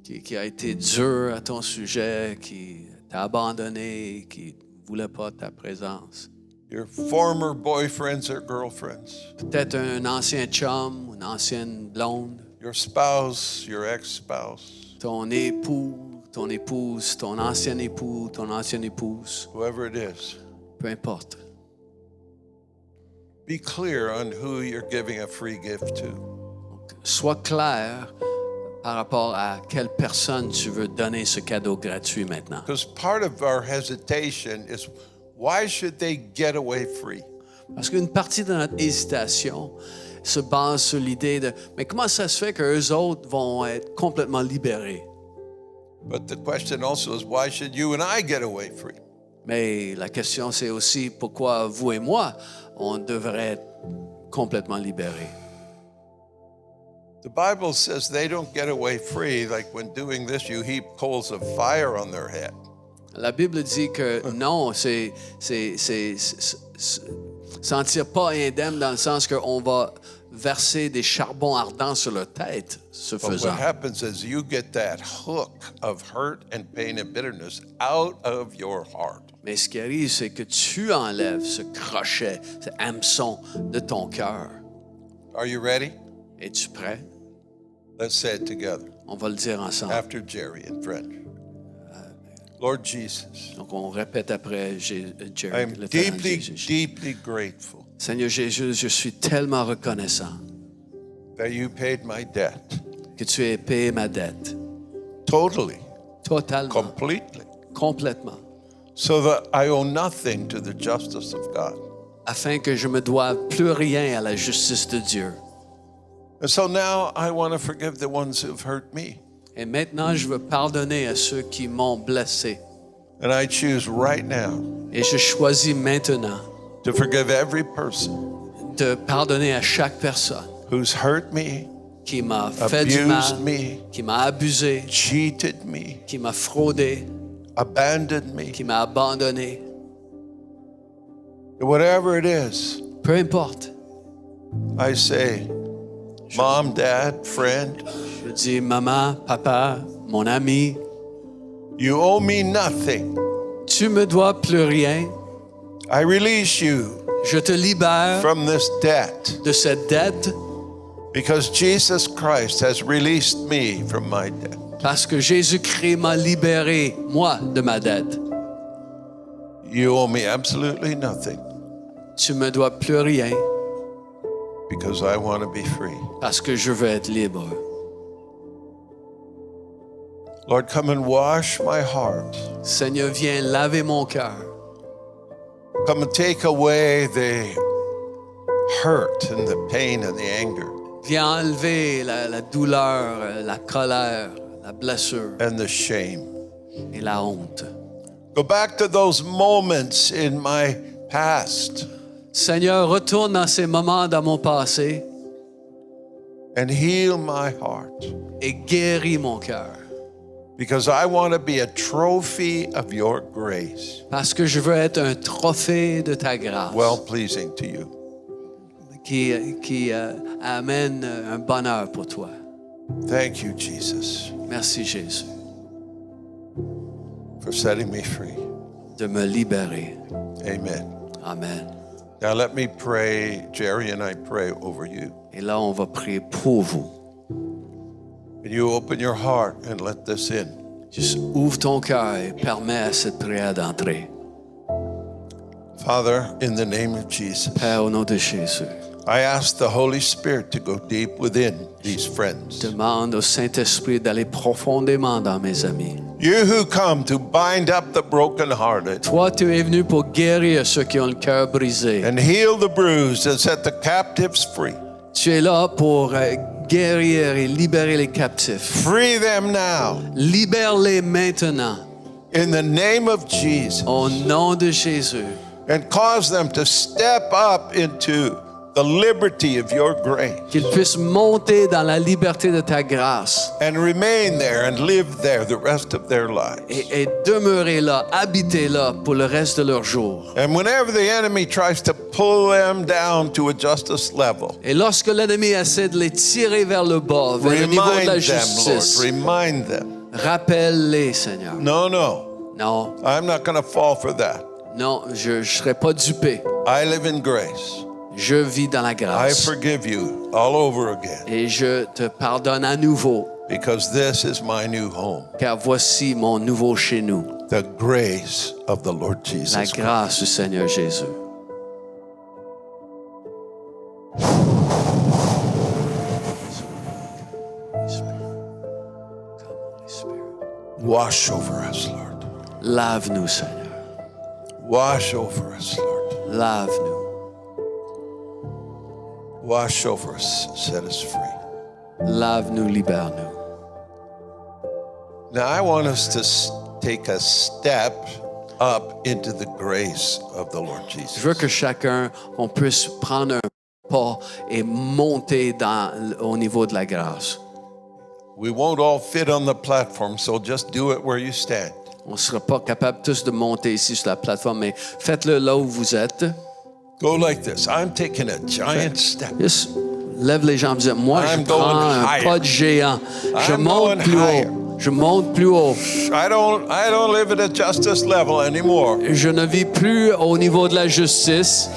Qui a été dur à ton sujet, qui t'a abandonné, qui ne voulait pas ta présence. Your former boyfriends or girlfriends, Peut-être un ancien chum, une ancienne blonde, your spouse, your ex-spouse, ton époux, ton épouse, ton ancien époux, ton ancienne épouse, whoever it is. peu importe. Be clear on who you're giving a free gift to. Donc, sois clair par rapport à quelle personne tu veux donner ce cadeau gratuit maintenant. Because part of our hesitation is why should they get away free? Parce qu'une partie de notre hésitation se base sur l'idée de mais comment ça se fait qu'eux autres vont être complètement libérés? But the question also is why should you and I get away free? Mais la question c'est aussi pourquoi vous et moi, on devrait être complètement libérés. The Bible says they don't get away free, like when doing this, you heap coals of fire on their head. La Bible dit que non, s'en tire pas indemne dans le sens qu'on va verser des charbons ardents sur leur tête, ce But faisant. what happens is you get that hook of hurt and pain and bitterness out of your heart. Mais ce qui arrive, c'est que tu enlèves ce crochet, ce hameçon de ton cœur. Are you ready? Es-tu prêt? Let's say it together On va le dire ensemble. after Jerry in French. Lord Jesus, Donc, on répète après Jerry. I'm le talent de deeply, Jésus. deeply grateful Seigneur Jésus, je suis tellement reconnaissant that you paid my debt que tu aies payé ma dette totally, totalement, completely, complètement, so that I owe nothing to the justice of God. afin que je me doive plus rien à la justice de Dieu. And so now I want to forgive the ones who've hurt me. Et maintenant, je veux pardonner à ceux qui m'ont blessé. And I choose right now Et je choisis maintenant to forgive every person de pardonner à chaque personne who's hurt me, qui m'a fait du abused mal, me, qui m'a abusé, cheated me, qui m'a fraudé, abandoned me. qui m'a abandonné. Whatever it is, Peu importe. I say, Mom, Dad, friend, Je dis, maman, papa, mon ami, you owe me nothing. tu me dois plus rien. I release you Je te libère from this debt de cette dette because Jesus Christ has released me from my debt. parce que Jésus-Christ m'a libéré, moi, de ma dette. You owe me absolutely nothing Tu me dois plus rien because I want to be free. parce que je veux être libre. Lord, come and wash my heart. Seigneur, viens laver mon cœur. Come and take away the hurt and the pain and the anger Viens enlever la douleur, la colère, la blessure and the shame. et la honte. Go back to those moments in my past Seigneur, retourne dans ces moments dans mon passé and heal my heart et guéris mon cœur. because I want to be a trophy of your grace, Parce que je veux être un trophée de ta grâce well pleasing to you. qui amène un bonheur pour toi. Thank you, Jesus, Merci Jésus for setting me free. de me libérer. Amen. Amen. Now let me pray, Jerry and I pray over you. Et là, on va prier pour vous. And you open your heart and let this in. Juste ouvre ton cœur et permets à cette prière d'entrer. Father, in the name of Jesus, Père, au nom de Jésus, I ask the Holy Spirit to go deep within these friends. demande au Saint-Esprit d'aller profondément dans mes amis. You who come to bind up the brokenhearted Toi, tu es venu pour guérir ceux qui ont le cœur brisé. and heal the bruised and set the captives free. Tu es là pour guérir et libérer les captifs. Free them now. Libère-les maintenant. in the name of Jesus, Au nom de Jésus. and cause them to step up into the liberty of your grace Qu'ils puissent monter dans la liberté de ta grâce and remain there and live there the rest of their lives. et demeurer là, habiter là pour le reste de leurs jours. And whenever the enemy tries to pull them down to a justice level, Et lorsque l'ennemi essaie de les tirer vers le bas, vers le niveau de remind la them, Lord, justice, remind them. rappelle-les, Seigneur. No, Non, I'm not going to fall for that. non, je ne serai pas dupé. I live in grace. Je vis dans la I grâce. forgive you all over again Et je te pardonne à nouveau, because this is my new home. car voici mon nouveau chez nous. The grace of the Lord La Jesus Christ. grâce du Seigneur Jésus. Wash over us, Lord. Lave-nous, Seigneur. Wash over us, Lord. Lave-nous. Wash over us, set us free. Lave-nous, libère-nous. Now, I want us to take a step up into the grace of the Lord Je Jesus. veux que chacun, on puisse prendre un pas et monter au niveau de la grâce. We won't all fit on the platform, so just do it where you stand. On ne sera pas capable tous de monter ici sur la plateforme, mais faites-le là où vous êtes. Go like this. I'm taking a giant step. Juste lève les jambes et dis, moi, I'm je prends going un higher. pas de géant. Je I'm monte going plus higher. haut. Je monte plus haut. I don't live at a justice level anymore. Je ne vis plus au niveau de la justice.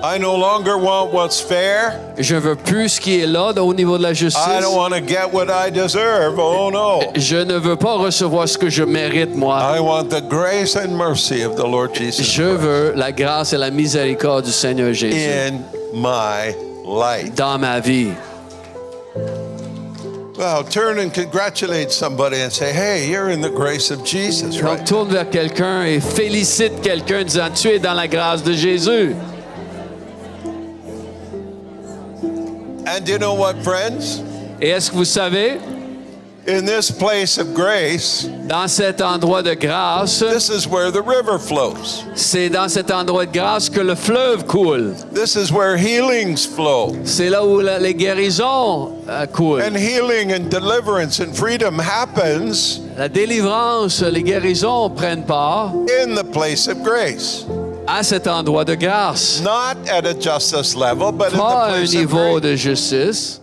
I no longer want what's fair. Je veux plus ce qui est là au niveau de la justice. I don't want to get what I deserve. Oh no. Je ne veux pas recevoir ce que je mérite, moi. I want the grace and mercy of the Lord Jesus Je Christ veux la grâce et la miséricorde du Seigneur Jésus in my life. dans ma vie. Well, turn and congratulate somebody and say, hey, you're in the grace of Jesus, Donc, right? tourne vers quelqu'un et félicite quelqu'un en disant, tu es dans la grâce de Jésus. And you know what, friends? Et est-ce que vous savez, In this place of grace, dans cet endroit de grâce, this is where the river flows. c'est dans cet endroit de grâce que le fleuve coule. This is where healings flow. C'est là où les guérisons coulent. And healing and deliverance and freedom happens La délivrance, les guérisons prennent part in the place of grace. à cet endroit de grâce. Not at a justice level, but in Pas the à un place of niveau grace. de justice,